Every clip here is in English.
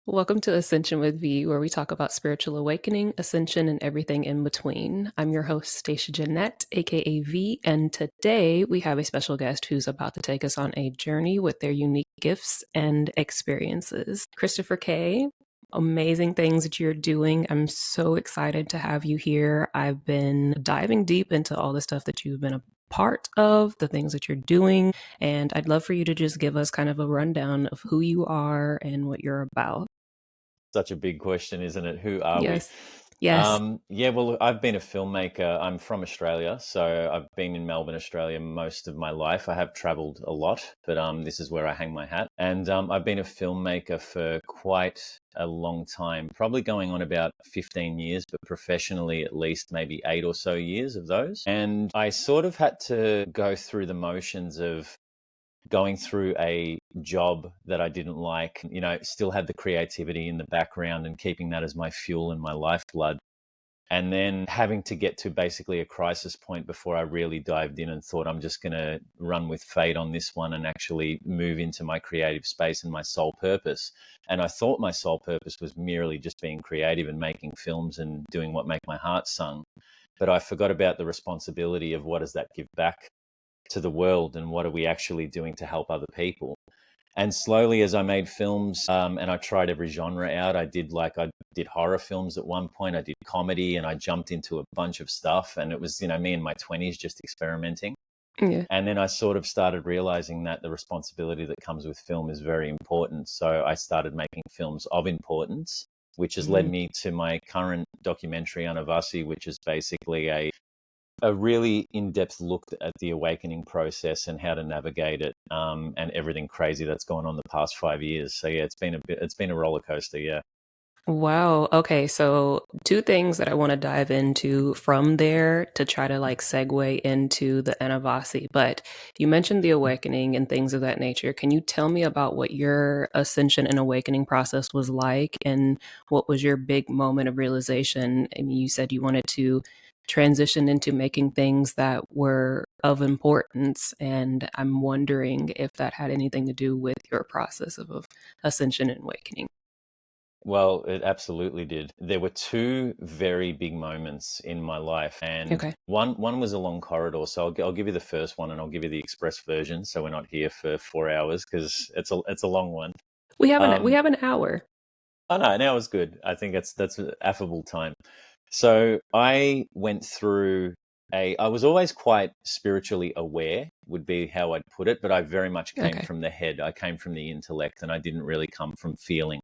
Welcome to Ascension with V, where we talk about spiritual awakening, ascension, and everything in between. I'm your host, Stashia Jeanette, aka V, and today we have a special guest who's about to take us on a journey with their unique gifts and experiences. Christopher Kay, amazing things that you're doing. I'm so excited to have you here. I've been diving deep into all the stuff that you've been a part of, the things that you're doing, and I'd love for you to just give us kind of a rundown of who you are and what you're about. Such a big question, isn't it? Who are we? Yes. Yes. Yeah, well, I've been a filmmaker. I'm from Australia, so I've been in Melbourne, Australia most of my life. I have traveled a lot, but this is where I hang my hat. And I've been a filmmaker for quite a long time, probably going on about 15 years, but professionally at least maybe 8 or so years of those. And I sort of had to go through the motions of going through a job that I didn't like, still had the creativity in the background and keeping that as my fuel and my lifeblood. And then having to get to basically a crisis point before I really dived in and thought, I'm just going to run with fate on this one and actually move into my creative space and my sole purpose. And I thought my sole purpose was merely just being creative and making films and doing what make my heart sing. But I forgot about the responsibility of what does that give back to the world and what are we actually doing to help other people. And slowly, as I made films, and I tried every genre out, I did horror films at one point, I did comedy, and I jumped into a bunch of stuff. And it was, me in my 20s just experimenting. Yeah. And then I sort of started realizing that the responsibility that comes with film is very important. So I started making films of importance, which has led Mhm. me to my current documentary, Anavasi, which is basically a really in-depth look at the awakening process and how to navigate it, and everything crazy that's gone on the past 5 years. So yeah, it's been a roller coaster. Yeah. Wow. Okay. So, two things that I want to dive into from there to try to like segue into the Anavasi. But you mentioned the awakening and things of that nature. Can you tell me about what your ascension and awakening process was like and what was your big moment of realization? I mean, you said you wanted to transition into making things that were of importance. And I'm wondering if that had anything to do with your process of ascension and awakening. Well, it absolutely did. There were two very big moments in my life, and Okay. one was a long corridor. So I'll give you the first one, and I'll give you the express version. So we're not here for 4 hours because it's a long one. We Um, have an hour. oh no, now is good. I think that's an affable time. So I went through I was always quite spiritually aware, would be how I'd put it, but I very much came Okay. from the head. I came from the intellect and I didn't really come from feeling.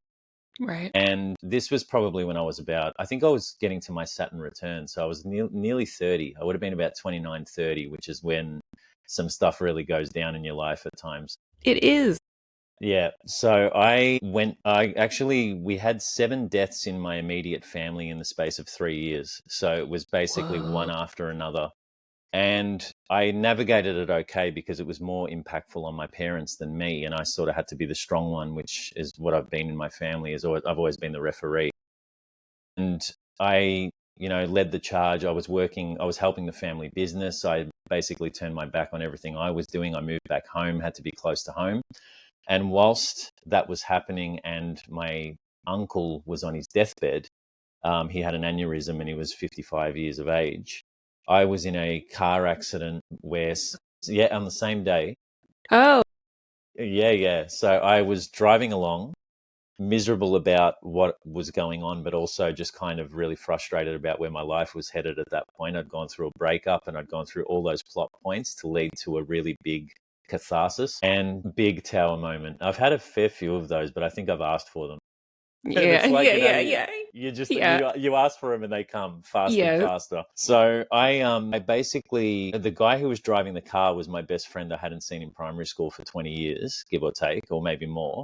Right. And this was probably when I think I was getting to my Saturn return. So I was nearly 30. I would have been about 29, 30, which is when some stuff really goes down in your life at times. It is. Yeah. So we had 7 deaths in my immediate family in the space of 3 years. So it was basically one Whoa. after another. And I navigated it okay because it was more impactful on my parents than me. And I sort of had to be the strong one, which is what I've been in my family. I've always been the referee. And I, led the charge. I was helping the family business. I basically turned my back on everything I was doing. I moved back home, had to be close to home. And whilst that was happening and my uncle was on his deathbed, he had an aneurysm and he was 55 years of age. I was in a car accident yeah, on the same day. Oh, Yeah, yeah. So I was driving along, miserable about what was going on, but also just kind of really frustrated about where my life was headed at that point. I'd gone through a breakup and I'd gone through all those plot points to lead to a really big catharsis and big tower moment. I've had a fair few of those, but I think I've asked for them. And yeah, it's like, yeah, yeah, yeah. you just Yeah. you ask for them and they come faster and Yes. faster. So I basically, the guy who was driving the car was my best friend I hadn't seen in primary school for 20 years, give or take, or maybe more.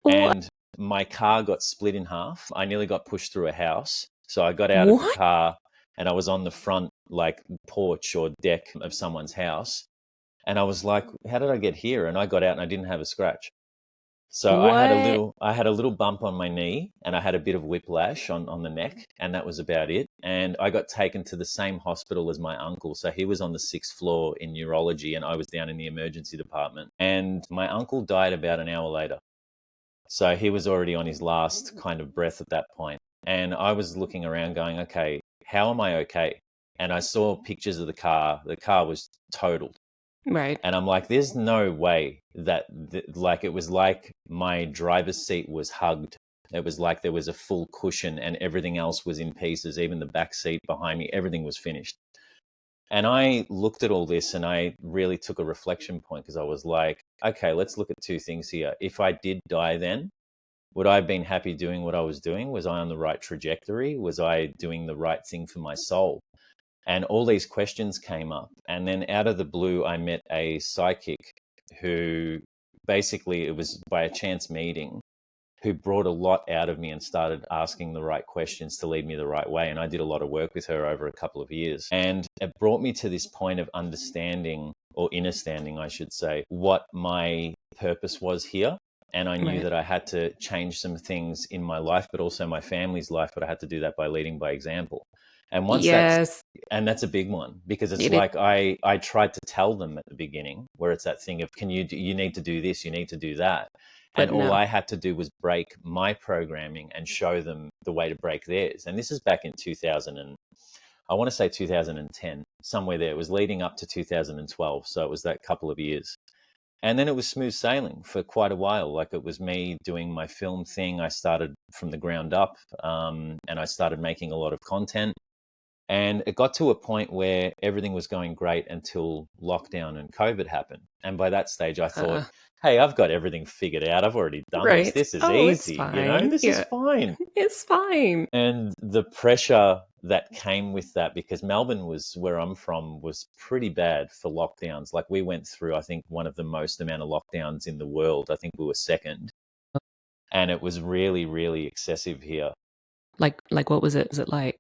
What? And my car got split in half. I nearly got pushed through a house. So I got out of the What? car and I was on the front like porch or deck of someone's house. And I was like, how did I get here? And I got out and I didn't have a scratch. So What? I had a little bump on my knee and I had a bit of whiplash on the neck, and that was about it. And I got taken to the same hospital as my uncle. So he was on the 6th floor in neurology and I was down in the emergency department. And my uncle died about an hour later. So he was already on his last kind of breath at that point. And I was looking around going, okay, how am I okay? And I saw pictures of the car. The car was totaled. Right. And I'm like, there's no way that, like, it was like my driver's seat was hugged. It was like there was a full cushion and everything else was in pieces, even the back seat behind me, everything was finished. And I looked at all this and I really took a reflection point because I was like, okay, let's look at two things here. If I did die then, would I have been happy doing what I was doing? Was I on the right trajectory? Was I doing the right thing for my soul? And all these questions came up. And then out of the blue, I met a psychic who basically, it was by a chance meeting, who brought a lot out of me and started asking the right questions to lead me the right way. And I did a lot of work with her over a couple of years. And it brought me to this point of understanding, or understanding, I should say, what my purpose was here. And I knew Right. that I had to change some things in my life, but also my family's life. But I had to do that by leading by example. And once that's, Yes, and that's a big one because it's it is. like I tried to tell them at the beginning, where it's that thing of, can you do, you need to do this, you need to do that. And But all no. I had to do was break my programming and show them the way to break theirs. And this is back in 2000 and I want to say 2010, somewhere there. It was leading up to 2012. So it was that couple of years. And then it was smooth sailing for quite a while. Like, it was me doing my film thing. I started from the ground up, and I started making a lot of content. And it got to a point where everything was going great until lockdown and COVID happened. And by that stage, I thought, Uh, hey, I've got everything figured out. I've already done this. right. This is Oh, it's easy. You know, fine. this is Yeah, fine. it's fine. And the pressure that came with that, because Melbourne was where I'm from, was pretty bad for lockdowns. Like, we went through, I think, one of the most amount of lockdowns in the world. I think we were second. And it was really, really excessive here. Like what was it? Was it like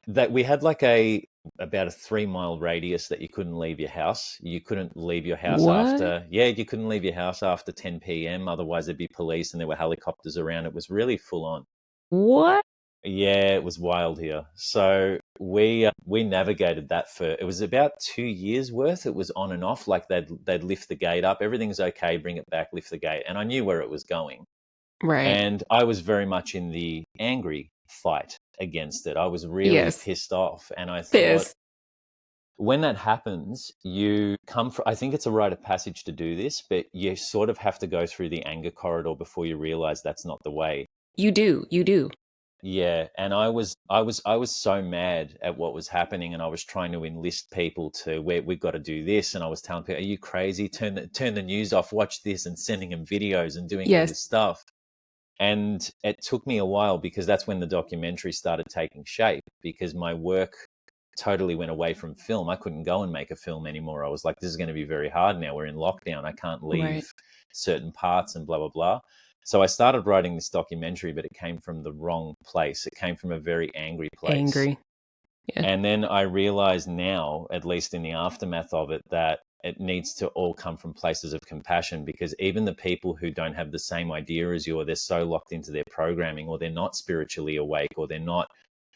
That we had like a about a 3 mile radius that you couldn't leave your house. You couldn't leave your house what? after, yeah, you couldn't leave your house after 10 p.m. Otherwise, there'd be police and there were helicopters around. It was really full on. What? Yeah, it was wild here. So we navigated that for, it was about 2 years worth. It was on and off. Like, they'd lift the gate up, everything's okay, bring it back, lift the gate, and I knew where it was going. Right. And I was very much in the angry fight against it. I was really Yes. pissed off. And I thought, This. when that happens, you come from, I think it's a rite of passage to do this, but you sort of have to go through the anger corridor before you realize that's not the way. You do. You do. Yeah, and I was so mad at what was happening, and I was trying to enlist people to, where we've got to do this, and I was telling people, "Are you crazy? Turn the news off, watch this," and sending them videos and doing all Yes. this stuff. And it took me a while, because that's when the documentary started taking shape, because my work totally went away from film. I couldn't go and make a film anymore. I was like, this is going to be very hard now. We're in lockdown. I can't Right. leave certain parts and blah, blah, blah. So I started writing this documentary, but it came from the wrong place. It came from a very angry place. Angry. Yeah. And then I realize now, at least in the aftermath of it, that it needs to all come from places of compassion, because even the people who don't have the same idea as you, or they're so locked into their programming, or they're not spiritually awake, or they're not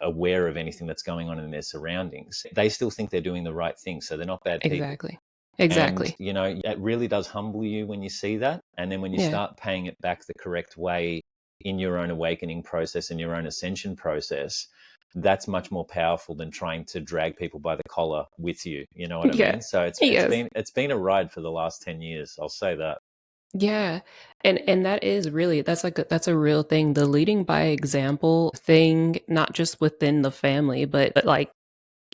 aware of anything that's going on in their surroundings, they still think they're doing the right thing. So they're not bad people. Exactly. And, Exactly. it really does humble you when you see that. And then when you Yeah. start paying it back the correct way in your own awakening process and your own ascension process, that's much more powerful than trying to drag people by the collar with you. You know what I Yeah. mean? So it's Yes. been a ride for the last 10 years. I'll say that. Yeah. And that is really that's like that's a real thing. The leading by example thing, not just within the family, but like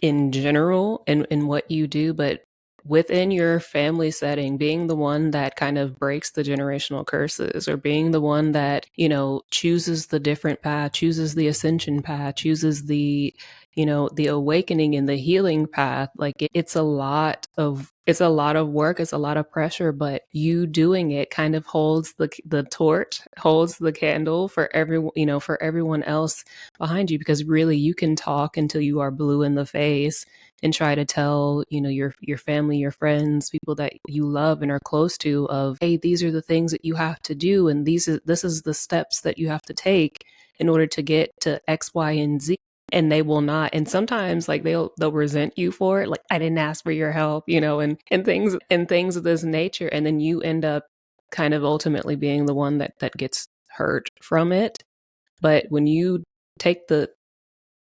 in general in what you do, but within your family setting, being the one that kind of breaks the generational curses, or being the one that, chooses the different path, chooses the ascension path, chooses the awakening and the healing path. Like it's a lot of work, it's a lot of pressure, but you doing it kind of holds the torch, holds the candle for everyone else behind you, because really you can talk until you are blue in the face and try to tell your family, your friends, people that you love and are close to, of, hey, these are the things that you have to do, and this is the steps that you have to take in order to get to X, Y, and Z. And they will not, and sometimes like they'll resent you for it, like, I didn't ask for your help, and things of this nature, and then you end up kind of ultimately being the one that gets hurt from it. But when you take the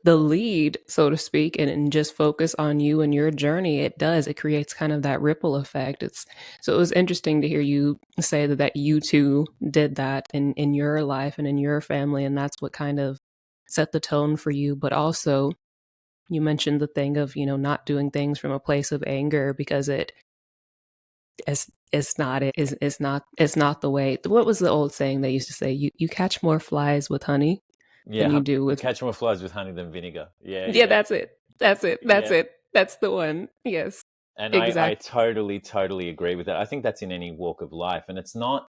lead, so to speak, and just focus on you and your journey, it creates kind of that ripple effect. It's so it was interesting to hear you say that you too did that in your life and in your family, and that's what kind of set the tone for you. But also you mentioned the thing of, not doing things from a place of anger because it's not the way. What was the old saying they used to say? You catch more flies with honey than you Yeah, do with. catch more flies with honey than vinegar. Yeah, Yeah, yeah, that's it. That's it. That's yeah. it. That's the one. Yes. And I Exactly. totally, totally agree with that. I think that's in any walk of life. And it's not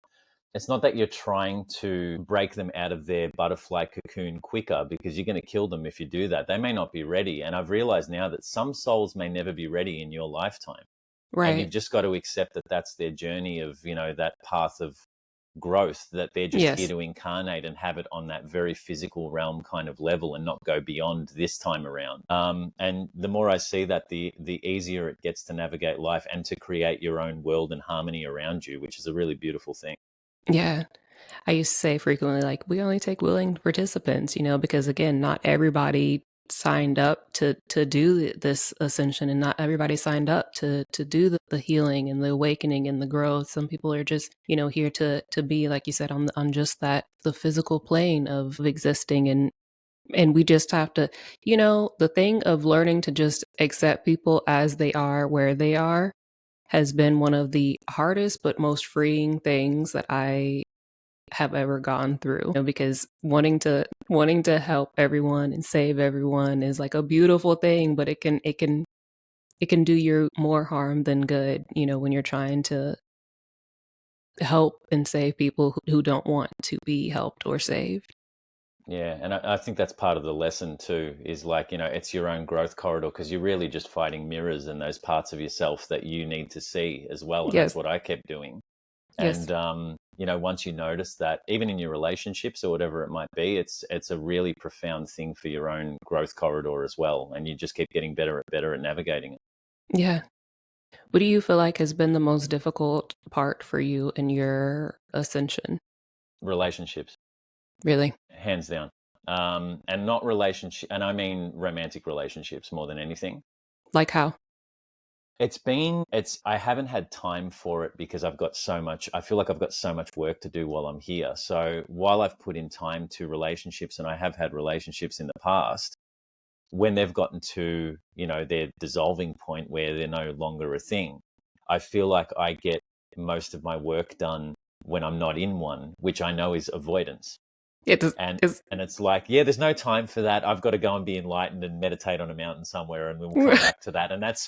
that you're trying to break them out of their butterfly cocoon quicker, because you're going to kill them if you do that. They may not be ready. And I've realized now that some souls may never be ready in your lifetime. And you've Right. just got to accept that that's their journey of, that path of growth, that they're just here Yes. to incarnate and have it on that very physical realm kind of level and not go beyond this time around. And the more I see that, the easier it gets to navigate life and to create your own world and harmony around you, which is a really beautiful thing. Yeah. I used to say frequently, like, we only take willing participants, because again, not everybody signed up to do this ascension, and not everybody signed up to do the healing and the awakening and the growth. Some people are just, here to be, like you said, on just that, the physical plane of existing. And we just have to, the thing of learning to just accept people as they are, where they are, has been one of the hardest but most freeing things that I have ever gone through. Because wanting to help everyone and save everyone is like a beautiful thing, but it can do you more harm than good, when you're trying to help and save people who don't want to be helped or saved. Yeah, and I think that's part of the lesson too, is like, it's your own growth corridor, because you're really just fighting mirrors and those parts of yourself that you need to see as well. And that's Yes. what I kept doing. Yes. And once you notice that, even in your relationships or whatever it might be, it's a really profound thing for your own growth corridor as well. And you just keep getting better at navigating it. Yeah. What do you feel like has been the most difficult part for you in your ascension? Relationships, Really? hands down. And not relationship, and I mean romantic relationships more than anything. Like how? I haven't had time for it because I feel like I've got so much work to do while I'm here. So while I've put in time to relationships, and I have had relationships in the past, when they've gotten to, their dissolving point where they're no longer a thing, I feel like I get most of my work done when I'm not in one, which I know is avoidance. It does. and Is and it's like, yeah, there's no time for that. I've got to go and be enlightened and meditate on a mountain somewhere, and we'll come back to that. And that's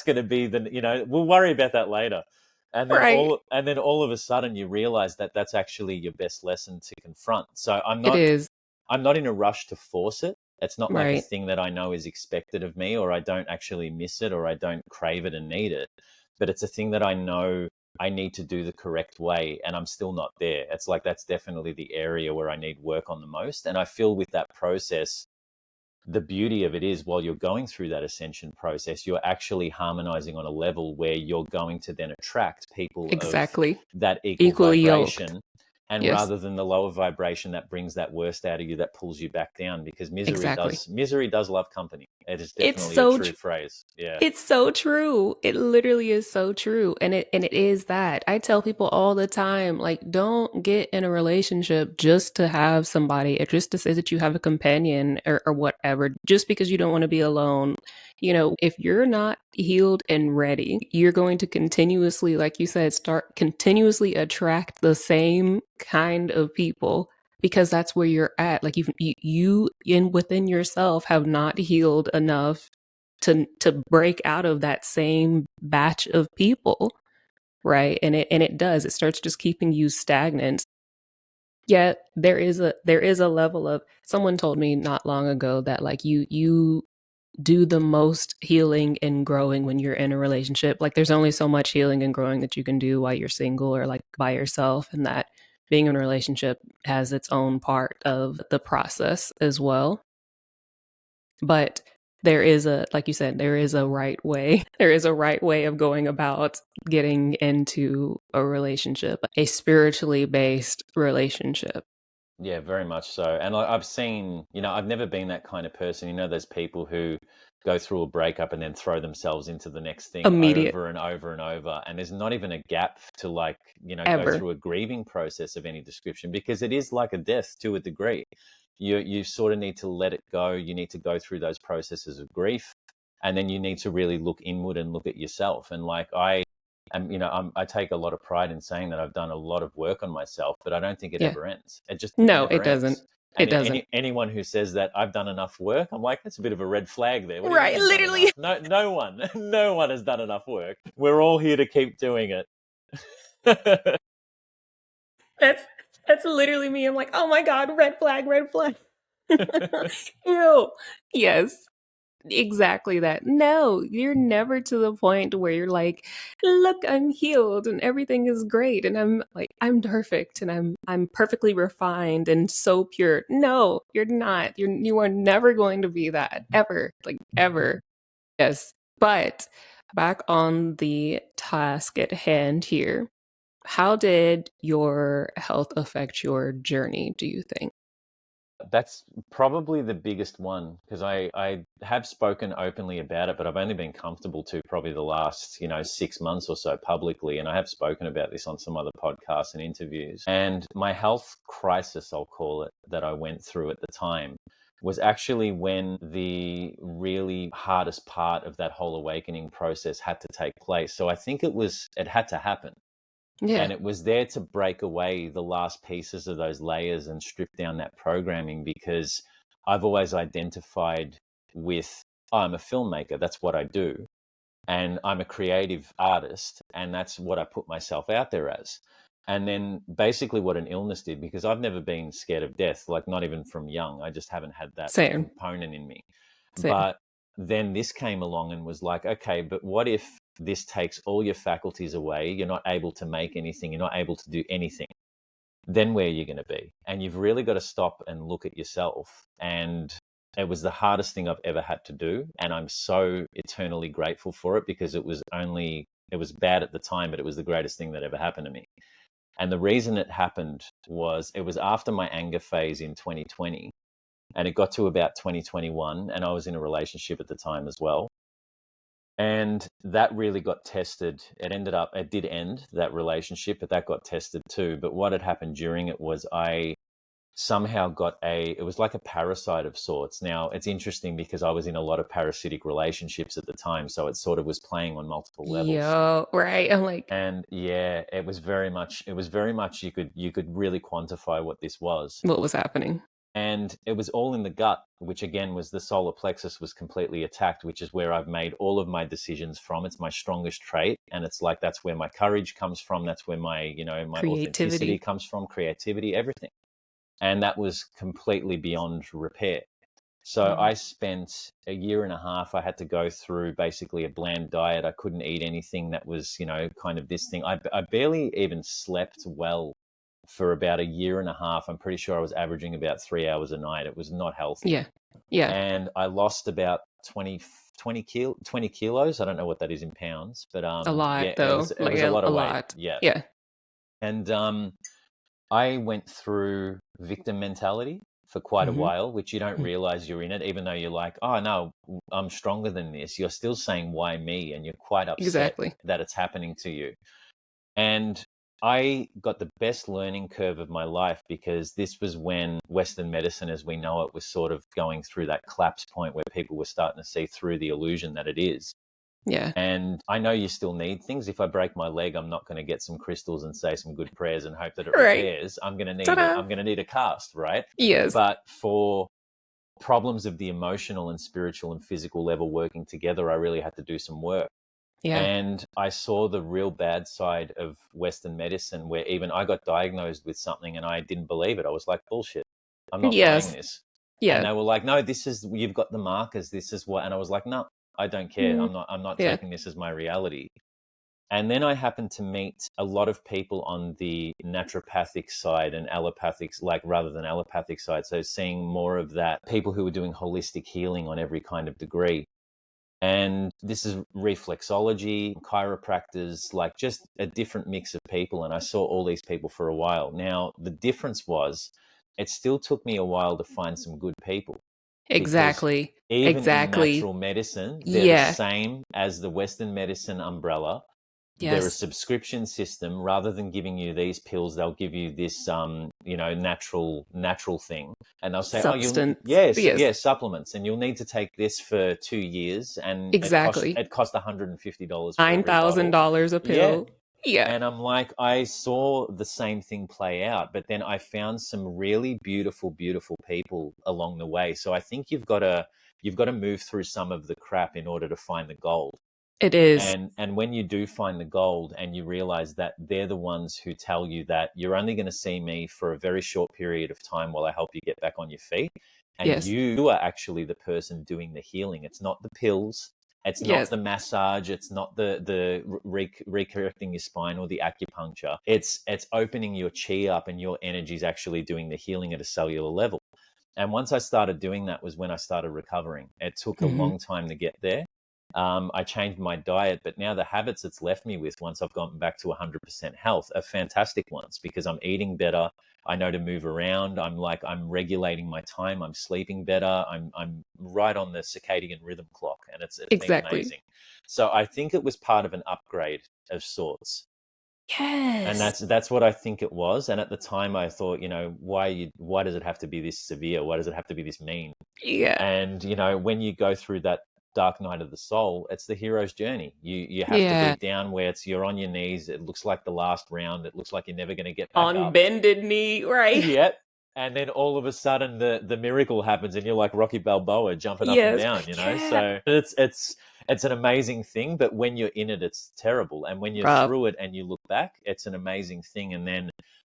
going to be we'll worry about that later. And then right. all of a sudden you realize that that's actually your best lesson to confront. So It is. I'm not in a rush to force it. It's not like a Right. thing that I know is expected of me, or I don't actually miss it, or I don't crave it and need it. But it's a thing that I know I need to do the correct way, and I'm still not there. It's like that's definitely the area where I need work on the most. And I feel with that process, the beauty of it is, while you're going through that ascension process, you're actually harmonizing on a level where you're going to then attract people of Exactly. that equal Equally yoked. vibration. And Yes. rather than the lower vibration that brings that worst out of you, that pulls you back down, because Exactly. misery does love company. It is It's definitely a so true phrase. Yeah. It's so true. It literally is so true. And it is that. I tell people all the time, like, don't get in a relationship just to have somebody or just to say that you have a companion or whatever, just because you don't want to be alone. If you're not healed and ready, you're going to continuously, like you said, start continuously attract the same kind of people because that's where you're at. Like you in within yourself have not healed enough to break out of that same batch of people, right? And it does, it starts just keeping you stagnant. Yet there is a level of, someone told me not long ago that, like, you do the most healing and growing when you're in a relationship. Like, there's only so much healing and growing that you can do while you're single or like by yourself, and that being in a relationship has its own part of the process as well. But there is a, like you said, there is a right way. There is a right way of going about getting into a relationship, a spiritually based relationship. Yeah, very much so. And I've seen, I've never been that kind of person. There's people who go through a breakup and then throw themselves into the next thing Immediate, over and over and over. And there's not even a gap to like, go ever. through a grieving process of any description, because it is like a death to a degree. You sort of need to let it go. You need to go through those processes of grief, and then you need to really look inward and look at yourself. And like I take a lot of pride in saying that I've done a lot of work on myself, but I don't think it Yeah. ever ends. It No, never it doesn't. ends. It And doesn't. anyone who says that I've done enough work, I'm like, that's a bit of a red flag there. What do you mean Right, you've done literally. enough? No, no one, no one has done enough work. We're all here to keep doing it. That's that's literally me. I'm like, oh my god, red flag, red flag. Ew. Yes, exactly that. No, you're never to the point where you're like, look, I'm healed and everything is great and I'm like I'm perfect and I'm perfectly refined and so pure. No, you're not. You are never going to be that ever. Like ever. Yes. But back on the task at hand here. How did your health affect your journey, do you think? That's probably the biggest one, because I have spoken openly about it, but I've only been comfortable to probably the last, 6 months or so publicly. And I have spoken about this on some other podcasts and interviews. And my health crisis, I'll call it, that I went through at the time was actually when the really hardest part of that whole awakening process had to take place. So I think it had to happen. Yeah, And it was there to break away the last pieces of those layers and strip down that programming, because I've always identified with, oh, I'm a filmmaker, that's what I do. And I'm a creative artist, and that's what I put myself out there as. And then basically what an illness did, because I've never been scared of death, like not even from young. I just haven't had that same, component in me. same. But then this came along and was like, okay, but what if this takes all your faculties away? You're not able to make anything, you're not able to do anything. Then where are you going to be? And you've really got to stop and look at yourself. And it was the hardest thing I've ever had to do. And I'm so eternally grateful for it, because it was bad at the time, but it was the greatest thing that ever happened to me. And the reason it happened was it was after my anger phase in 2020. And it got to about 2021, and I was in a relationship at the time as well. And that really got tested. It did end that relationship, but that got tested too. But what had happened during it was I somehow it was like a parasite of sorts. Now, it's interesting because I was in a lot of parasitic relationships at the time. So it sort of was playing on multiple levels. Yo, right. I'm like, And yeah, it was very much you could really quantify what this was. what was happening? And it was all in the gut, which again was the solar plexus was completely attacked, which is where I've made all of my decisions from. It's my strongest trait, and it's like that's where my courage comes from. That's where my authenticity Creativity. comes from, creativity, everything. And that was completely beyond repair. So Mm. I spent a year and a half. I had to go through basically a bland diet. I couldn't eat anything that was, kind of this thing. I barely even slept well for about a year and a half. I'm pretty sure I was averaging about 3 hours a night. It was not healthy. Yeah. Yeah. And I lost about 20 kilos. I don't know what that is in pounds, but A lot yeah, it was though. it Like was a lot a of weight. lot. Yeah. Yeah. And I went through victim mentality for quite a Hmm. while, which you don't realize you're in it, even though you're like, oh no, I'm stronger than this. You're still saying, why me? And you're quite upset Exactly. that it's happening to you. And I got the best learning curve of my life, because this was when Western medicine, as we know it, was sort of going through that collapse point where people were starting to see through the illusion that it is. Yeah. And I know you still need things. If I break my leg, I'm not going to get some crystals and say some good prayers and hope that it Right. repairs. I'm going to need Ta-da. a cast, right? Yes. But for problems of the emotional and spiritual and physical level working together, I really had to do some work. Yeah. And I saw the real bad side of Western medicine, where even I got diagnosed with something and I didn't believe it. I was like, bullshit, I'm not buying Yes. this. And Yeah. they were like, no, you've got the markers. This is what, and I was like, no, I don't care. Mm. I'm not Yeah. taking this as my reality. And then I happened to meet a lot of people on the naturopathic side and allopathic, like rather than allopathic side. So seeing more of that, people who were doing holistic healing on every kind of degree. And this is reflexology, chiropractors, like just a different mix of people. And I saw all these people for a while. Now, the difference was it still took me a while to find some good people, because Exactly. even in Exactly. natural medicine, they're the Yeah. same as the Western medicine umbrella. They're a Yes. subscription system. Rather than giving you these pills, they'll give you this natural thing, and they'll say, oh, you Substance. yes, Yes. yes, supplements, and you'll need to take this for 2 years, and Exactly. it cost $150 for every bottle. $9,000 a Yeah. pill. Yeah. And I'm like, I saw the same thing play out, but then I found some really beautiful, beautiful people along the way. So I think you've got to move through some of the crap in order to find the gold. It is. And when you do find the gold and you realize that they're the ones who tell you that you're only going to see me for a very short period of time while I help you get back on your feet, and Yes. you are actually the person doing the healing. It's not the pills, it's not Yes. the massage, it's not the recorrecting your spine or the acupuncture. It's opening your chi up, and your energy is actually doing the healing at a cellular level. And once I started doing that was when I started recovering. It took a Hmm. long time to get there. I changed my diet, but now the habits it's left me with once I've gotten back to 100% health are fantastic ones, because I'm eating better. I know to move around. I'm regulating my time. I'm sleeping better. I'm right on the circadian rhythm clock, and it's been Exactly. amazing. So I think it was part of an upgrade of sorts. And Yes. that's what I think it was. And at the time I thought, why does it have to be this severe? Why does it have to be this mean? Yeah. And when you go through that dark night of the soul, it's the hero's journey. You have to be Yeah. down where you're on your knees. It looks like the last round. It looks like you're never going to get back On up. bended knee, right? Yep. And then all of a sudden the miracle happens, and you're like Rocky Balboa jumping up and Yes. down. Yeah. So it's an amazing thing, but when you're in it, it's terrible. And when you're Rough. through it and you look back, it's an amazing thing. And then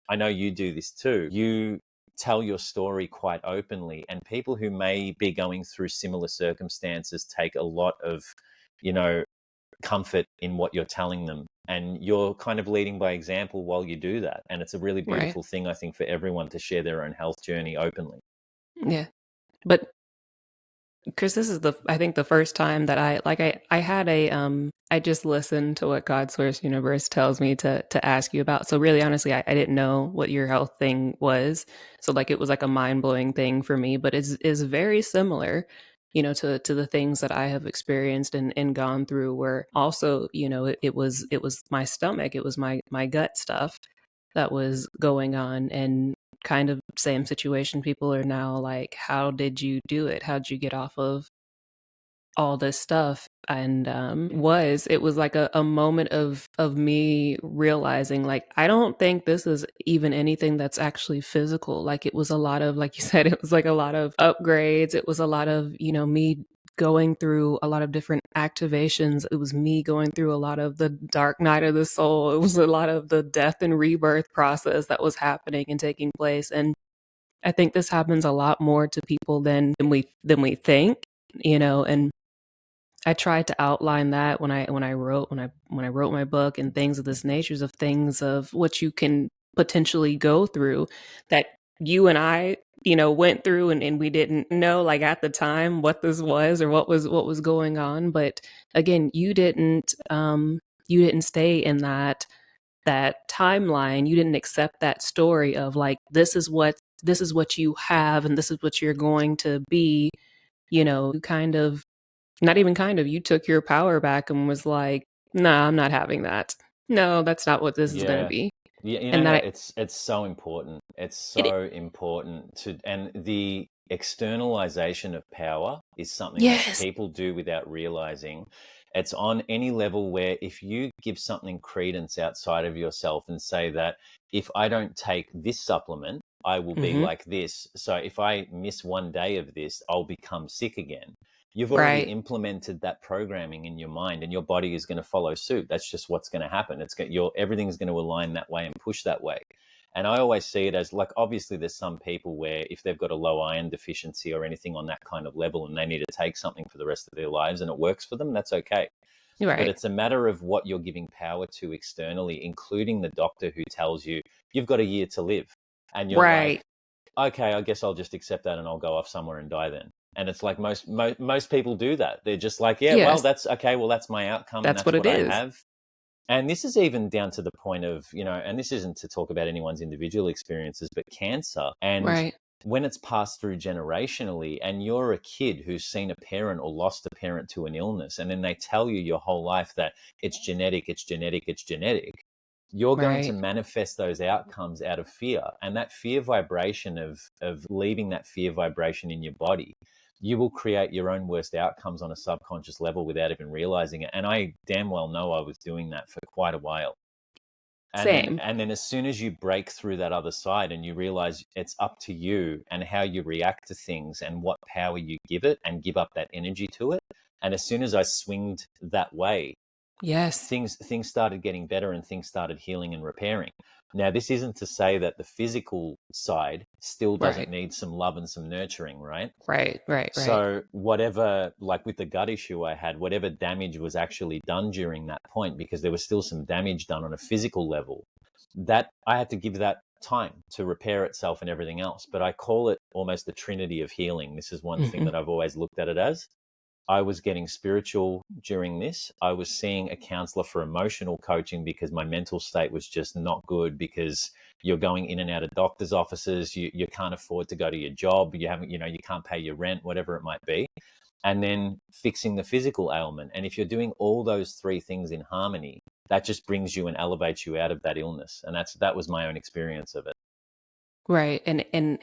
I know you do this too. You tell your story quite openly, and people who may be going through similar circumstances take a lot of, you know, comfort in what you're telling them, and you're kind of leading by example while you do that. And it's a really Right. beautiful thing, I think, for everyone to share their own health journey openly. Yeah. But Chris, this is I think the first time that I had I just listened to what God Source Universe tells me to ask you about. So really honestly, I didn't know what your health thing was. So like it was like a mind-blowing thing for me, but it's is very similar, to the things that I have experienced and gone through, where also, it was my stomach, it was my gut stuff that was going on. And kind of same situation, people are now like, how did you do it? How'd you get off of all this stuff? And it was like a moment of me realizing, like, I don't think this is even anything that's actually physical. Like, it was a lot of, like you said, it was like a lot of upgrades. It was a lot of, me going through a lot of different activations. It was me going through a lot of the dark night of the soul. It was a lot of the death and rebirth process that was happening and taking place. And I think this happens a lot more to people than we think, and I tried to outline that when I wrote my book, and things of this nature, of things of what you can potentially go through, that you and I, went through, and we didn't know, like, at the time, what this was or what was going on. But again, you didn't stay in that timeline. You didn't accept that story of, like, this is what you have, and this is what you're going to be. You kind of, not even kind of, you took your power back and was like, nah, I'm not having that. No, that's not what this is going to Yeah. be. Yeah, And that it's so important. It's it so important and the externalization of power is something that yes. people do without realizing. It's on any level where if you give something credence outside of yourself and say that if I don't take this supplement, I will be Hmm. like this. So if I miss one day of this, I'll become sick again. You've already Right. implemented that programming in your mind, and your body is going to follow suit. That's just what's going to happen. Everything's going to align that way and push that way. And I always see it as, like, obviously there's some people where if they've got a low iron deficiency or anything on that kind of level and they need to take something for the rest of their lives and it works for them, that's okay. But Right. it's a matter of what you're giving power to externally, including the doctor who tells you you've got a year to live. And you're like, Right. okay, I guess I'll just accept that and I'll go off somewhere and die then. And it's like most people do that. They're just like, yeah, well, Yes. that's okay. Well, that's my outcome and That's what that's it what I is. have. And this is even down to the point of, and this isn't to talk about anyone's individual experiences, but cancer. And Right. when it's passed through generationally and you're a kid who's seen a parent or lost a parent to an illness, and then they tell you your whole life that it's genetic, it's genetic, it's genetic, you're going to Right. manifest those outcomes out of fear. And that fear vibration of leaving that fear vibration in your body, you will create your own worst outcomes on a subconscious level without even realizing it. And I damn well know I was doing that for quite a while. And then Same. and then as soon as you break through that other side and you realize it's up to you and how you react to things and what power you give it and give up that energy to it. And as soon as I swinged that way, Yes. things started getting better and things started healing and repairing. Now, this isn't to say that the physical side still doesn't Right. need some love and some nurturing, right? Right. Right. Right. So whatever, like with the gut issue I had, whatever damage was actually done during that point, because there was still some damage done on a physical level, that I had to give that time to repair itself and everything else. But I call it almost the trinity of healing. This is one thing Hmm. that I've always looked at it as. I was getting spiritual during this. I was seeing a counselor for emotional coaching because my mental state was just not good, because you're going in and out of doctor's offices. You can't afford to go to your job. You haven't, you can't pay your rent, whatever it might be. And then fixing the physical ailment. And if you're doing all those three things in harmony, that just brings you and elevates you out of that illness. And that was my own experience of it. Right. And and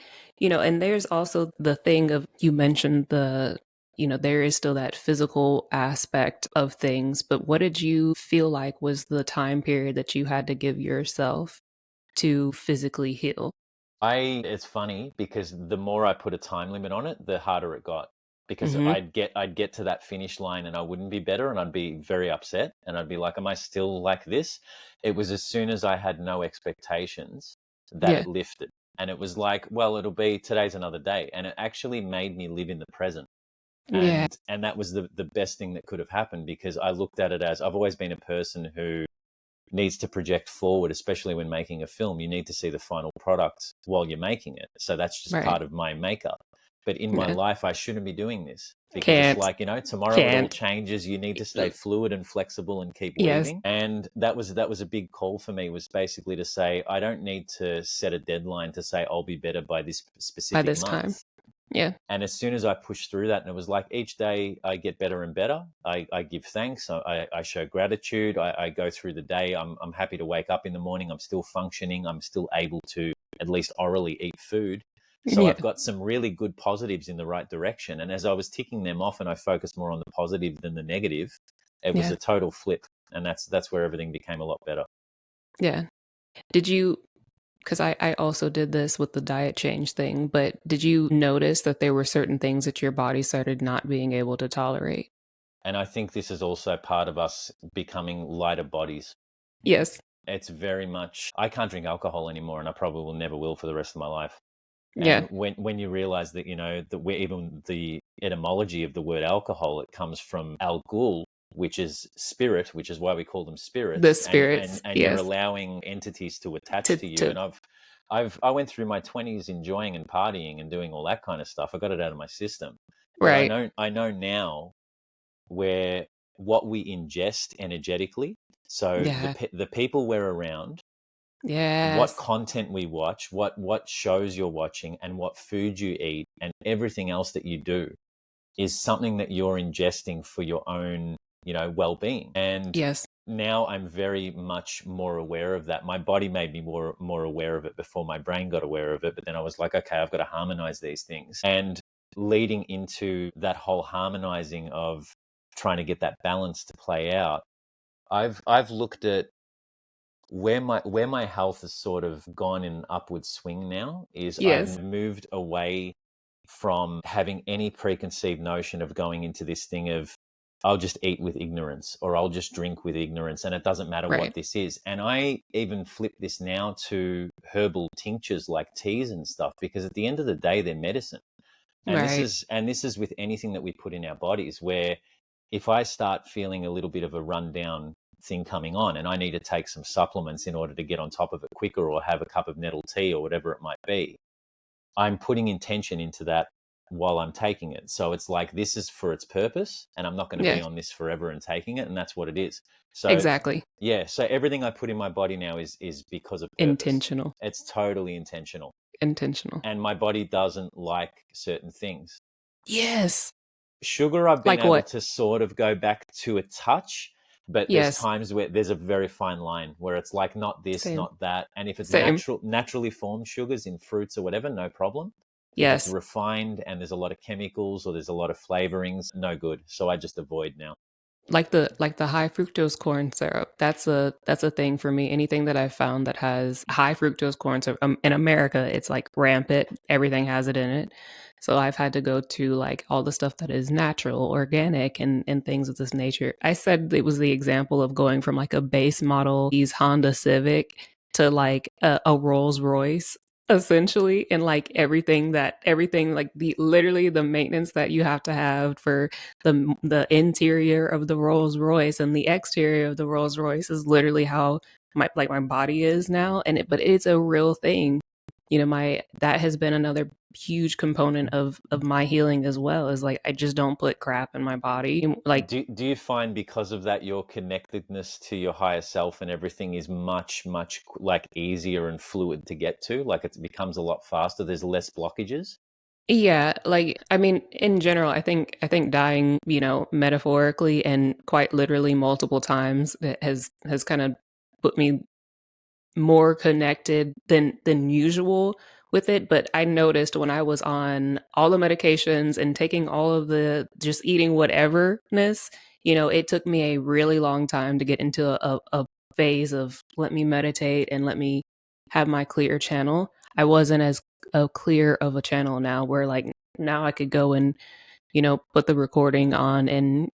there's also the thing of, you mentioned there is still that physical aspect of things, but what did you feel like was the time period that you had to give yourself to physically heal? It's funny because the more I put a time limit on it, the harder it got. Because Hmm. I'd get to that finish line and I wouldn't be better and I'd be very upset and I'd be like, am I still like this? It was as soon as I had no expectations that Yeah. it lifted. And it was like, well, it'll be today's another day. And it actually made me live in the present. Yeah. And that was the best thing that could have happened, because I looked at it as, I've always been a person who needs to project forward, especially when making a film. You need to see the final product while you're making it. So that's just Right. part of my makeup. But in my Yeah. life, I shouldn't be doing this, because it's Can't. like, tomorrow it all Can't. changes. You need to stay fluid and flexible and keep Yes. weaving. And that was a big call for me, was basically to say, I don't need to set a deadline to say I'll be better by this By specific this time. month. Yeah. And as soon as I pushed through that, and it was like each day I get better and better, I give thanks, I show gratitude, I go through the day, I'm happy to wake up in the morning, I'm still functioning, I'm still able to at least orally eat food. So Yeah. I've got some really good positives in the right direction. And as I was ticking them off and I focused more on the positive than the negative, it was Yeah. a total flip. And that's where everything became a lot better. Yeah. Did you, because I also did this with the diet change thing, but did you notice that there were certain things that your body started not being able to tolerate? And I think this is also part of us becoming lighter bodies. Yes. It's very much, I can't drink alcohol anymore and I probably will never will for the rest of my life. Yeah. And when you realize that, that we're, even the etymology of the word alcohol, it comes from algul, which is spirit, which is why we call them The spirits. And spirits. you're Yes. allowing entities to attach to you. To And I went through my 20s enjoying and partying and doing all that kind of stuff. I got it out of my system. But right. I know now where what we ingest energetically, so Yeah. the people we're around, what Yes. content we watch, what shows you're watching, and what food you eat, and everything else that you do is something that you're ingesting for your own, well-being. And Yes. now I'm very much more aware of that. My body made me more aware of it before my brain got aware of it, but then I was like, okay, I've got to harmonize these things. And leading into that whole harmonizing of trying to get that balance to play out, I've looked at where my health has sort of gone in an upward swing now. Is I've Yes. moved away from having any preconceived notion of going into this thing of, I'll just eat with ignorance or I'll just drink with ignorance and it doesn't matter what Right. this is. And I even flip this now to herbal tinctures like teas and stuff, because at the end of the day, they're medicine. And this Right. is and this is with anything that we put in our bodies, where if I start feeling a little bit of a rundown thing coming on and I need to take some supplements in order to get on top of it quicker or have a cup of nettle tea or whatever it might be, I'm putting intention into that while I'm taking it. So it's like, this is for its purpose and I'm not going to be Yeah, on this forever and taking it. And that's what it is. So exactly. yeah, so everything I put in my body now is because of purpose. Intentional. It's totally intentional. Intentional. And my body doesn't like certain things. Yes. Sugar, I've been Like able what? to sort of go back to a touch, but there's Yes. times where there's a very fine line where it's like not this, Same. not that. And if it's Same. naturally formed sugars in fruits or whatever, no problem. If it's Yes. refined and there's a lot of chemicals or there's a lot of flavorings, no good. So I just avoid now. Like the high fructose corn syrup. That's a thing for me. Anything that I've found that has high fructose corn syrup, in America, it's like rampant. Everything has it in it. So I've had to go to like all the stuff that is natural, organic, and things of this nature. I said it was the example of going from like a base model, these Honda Civic, to like a Rolls Royce, essentially, and like everything like the literally the maintenance that you have to have for the interior of the Rolls Royce and the exterior of the Rolls Royce is literally how my body is now. But it's a real thing. My that has been another huge component of my healing as well, is like I just don't put crap in my body. Like, Do you find because of that your connectedness to your higher self and everything is much like easier and fluid to get to? Like it becomes a lot faster. There's less blockages. yeah, like I mean, in general, I think dying, metaphorically and quite literally multiple times, that has kind of put me more connected than usual with it. But I noticed when I was on all the medications and taking all of the just eating whateverness, it took me a really long time to get into a phase of let me meditate and let me have my clear channel. I wasn't as clear of a channel now, where like now I could go and put the recording on and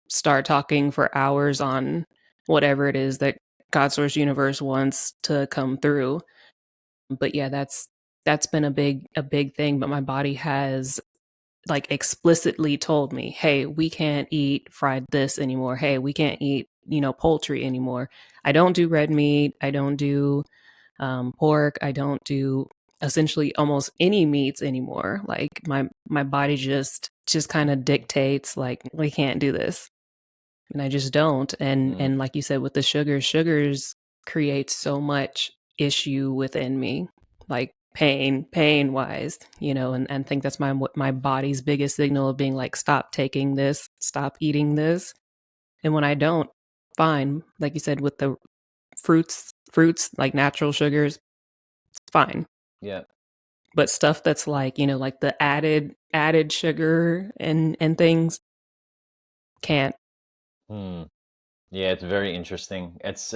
start talking for hours on whatever it is that God source universe wants to come through. But yeah, that's been a big thing. But my body has like explicitly told me, hey, we can't eat fried this anymore. Hey, we can't eat, poultry anymore. I don't do red meat. I don't do pork. I don't do essentially almost any meats anymore. Like my body just kind of dictates like we can't do this, and I just don't. And Mm, and like you said with the sugars create so much issue within me, like pain wise, and think that's my body's biggest signal of being like, stop taking this, stop eating this. And when I don't, fine, like you said with the fruits like natural sugars, fine. yeah. But stuff that's like, like the added sugar and things, can't. Mm. Yeah, it's very interesting. It's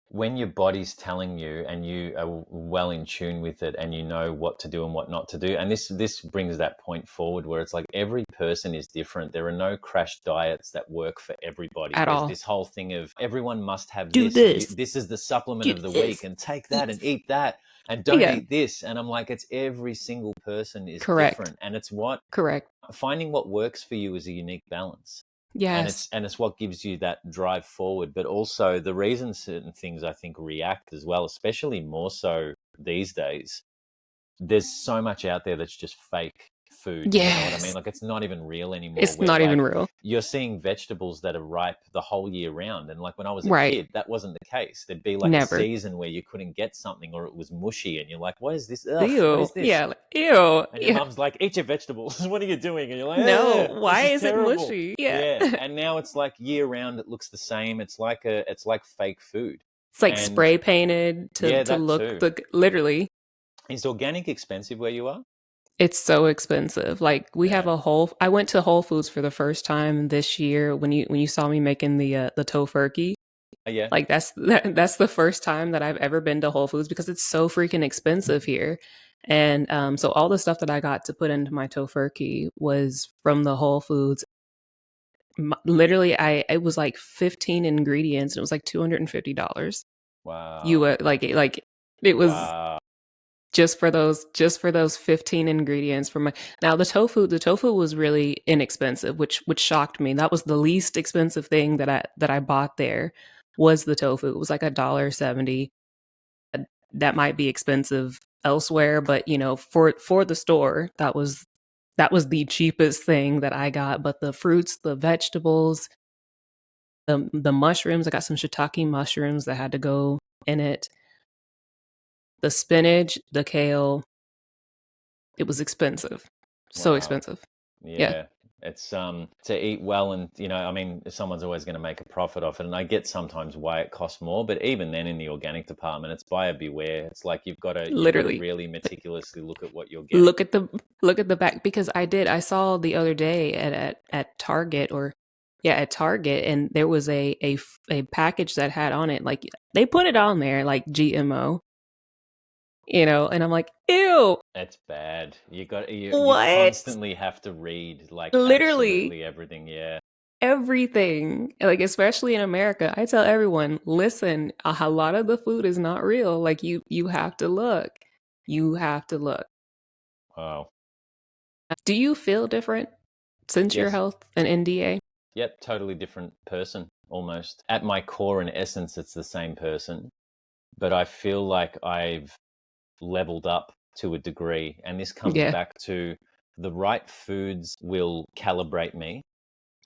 when your body's telling you and you are well in tune with it and you know what to do and what not to do. And this brings that point forward where it's like every person is different. There are no crash diets that work for everybody. At There's all. this whole thing of everyone must have Do this and this, this is the supplement do of the week this, and take that eat. and eat that and don't Yeah, eat this. And I'm like, it's every single person is correct, different. And it's what correct. finding what works for you is a unique balance, and Yes, it's what gives you that drive forward. But also the reason certain things I think react as well, especially more so these days, there's so much out there that's just fake food, you know what I mean? yes. Like it's not even real anymore, It's where not even like real. you're seeing vegetables that are ripe the whole year round, and like when I was a Right. kid that wasn't the case. There'd be like a Never. season where you couldn't get something or it was mushy and you're like, what is this? Ugh, what Ew. is this? Yeah. Like, ew. And your Yeah. mum's like, eat your vegetables. What are you doing? And you're like, No. this Why is is it terrible. mushy? Yeah. Yeah. And now it's like year round, it looks the same. It's like fake food. It's like And spray painted to yeah, to that look too. the literally. Is organic expensive where you are? It's so expensive. Like we have Yeah. a whole. I went to Whole Foods for the first time this year when you saw me making the tofurkey. Oh, yeah. Like that's the first time that I've ever been to Whole Foods because it's so freaking expensive here. And so all the stuff that I got to put into my tofurkey was from the Whole Foods. Literally, I it was like 15 ingredients. And it was like $250. You Wow. like it was Wow. just for those 15 ingredients for my now the tofu was really inexpensive, which shocked me. That was the least expensive thing that I bought there was the tofu. It was like $1.70. That might be expensive elsewhere, but you know, for the store, that was the cheapest thing that I got. But the fruits, the vegetables, the mushrooms, I got some shiitake mushrooms that had to go in it. The spinach, the kale, it was expensive. So Wow. expensive. Yeah, Yeah, it's to eat well, and I mean, someone's always going to make a profit off it, and I get sometimes why it costs more, but even then, in the organic department, it's buyer beware. It's like you've got to literally. really meticulously look at what you're getting. Look at the look at the back because I saw the other day at Target or yeah, at Target and there was a package that had on it like they put it on there like GMO, you know, and I'm like, "Ew, It's bad. You what?" constantly have to read like Literally absolutely everything. Yeah. everything. Like especially in America. I tell everyone, "Listen, a lot of the food is not real. Like you have to look. You have to look." Wow. Do you feel different since your Yes. health and NDA? Yep. Totally different person almost. At my core and essence, it's the same person, but I feel like I've leveled up to a degree. And this comes Yeah. back to the right foods will calibrate me,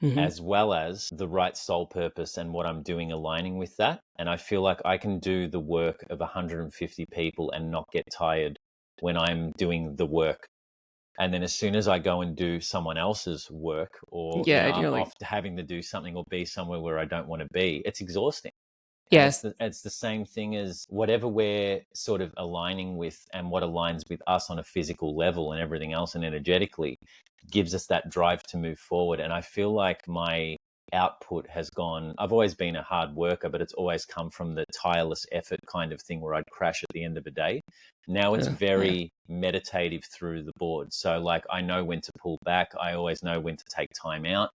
Mhm. as well as the right soul purpose and what I'm doing aligning with that. And I feel like I can do the work of 150 people and not get tired when I'm doing the work. And then as soon as I go and do someone else's work, or Yeah, and I'm you're like, off to having to do something or be somewhere where I don't want to be, it's exhausting. And yes, it's the same thing as whatever we're sort of aligning with, and what aligns with us on a physical level and everything else and energetically gives us that drive to move forward. And I feel like my output has gone, I've always been a hard worker, but it's always come from the tireless effort kind of thing where I'd crash at the end of the day. Now it's yeah, very meditative through the board. So like I know when to pull back. I always know when to take time out.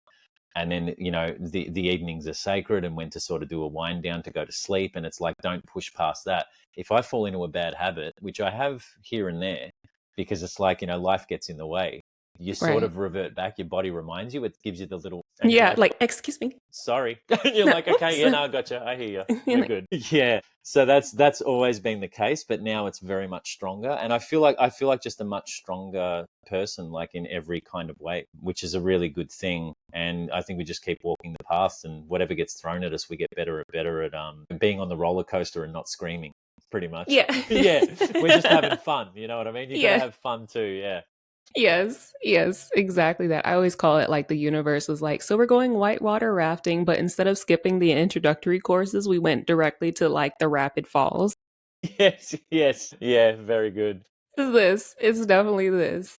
And then the evenings are sacred, and when to sort of do a wind down to go to sleep. And it's like, don't push past that. If I fall into a bad habit, which I have here and there, because it's like, life gets in the way, you sort right. of revert back. Your body reminds you, it gives you the little, and you're Yeah, like, like, excuse me. sorry. And you're No, like, okay, oops. yeah, no, I gotcha, I hear you, You're we're like, good. Yeah, so that's always been the case, but now it's very much stronger. And I feel like just a much stronger person, like in every kind of way, which is a really good thing. And I think we just keep walking the path, and whatever gets thrown at us, we get better at being on the roller coaster and not screaming, pretty much. yeah. Yeah, we're just having fun, you know what I mean? You got to Yeah. have fun too. Yeah. Yes, yes, exactly that. I always call it like the universe was like, so we're going whitewater rafting, but instead of skipping the introductory courses, we went directly to like the rapid falls. Yes, yes, yeah, very good. It's this. It's definitely this.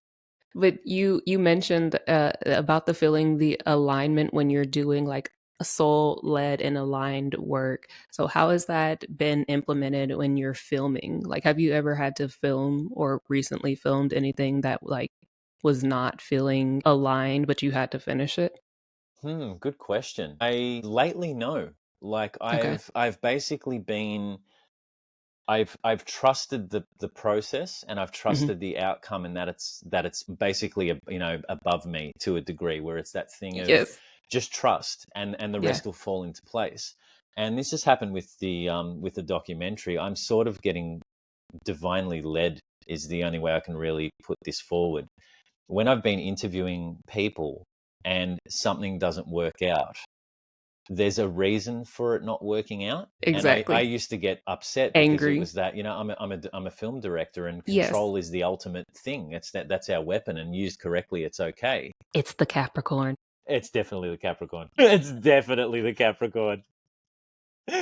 But you mentioned about the feeling the alignment when you're doing like a soul led and aligned work. So how has that been implemented when you're filming? Like, have you ever had to film or recently filmed anything that like was not feeling aligned, but you had to finish it? Good question. I lately know. Like Okay. I've basically been I've trusted the process, and I've Hmm. trusted the outcome, and that it's basically above me to a degree, where it's that thing of Yes. just trust, and the Yeah. rest will fall into place. And this has happened with the documentary. I'm sort of getting divinely led, is the only way I can really put this forward. When I've been interviewing people and something doesn't work out, there's a reason for it not working out. And I Exactly. used to get upset because it Angry. was that, I'm a film director, and Yes. control is the ultimate thing. That's our weapon, and used correctly, it's okay. It's the Capricorn. It's definitely the Capricorn. It's definitely the Capricorn.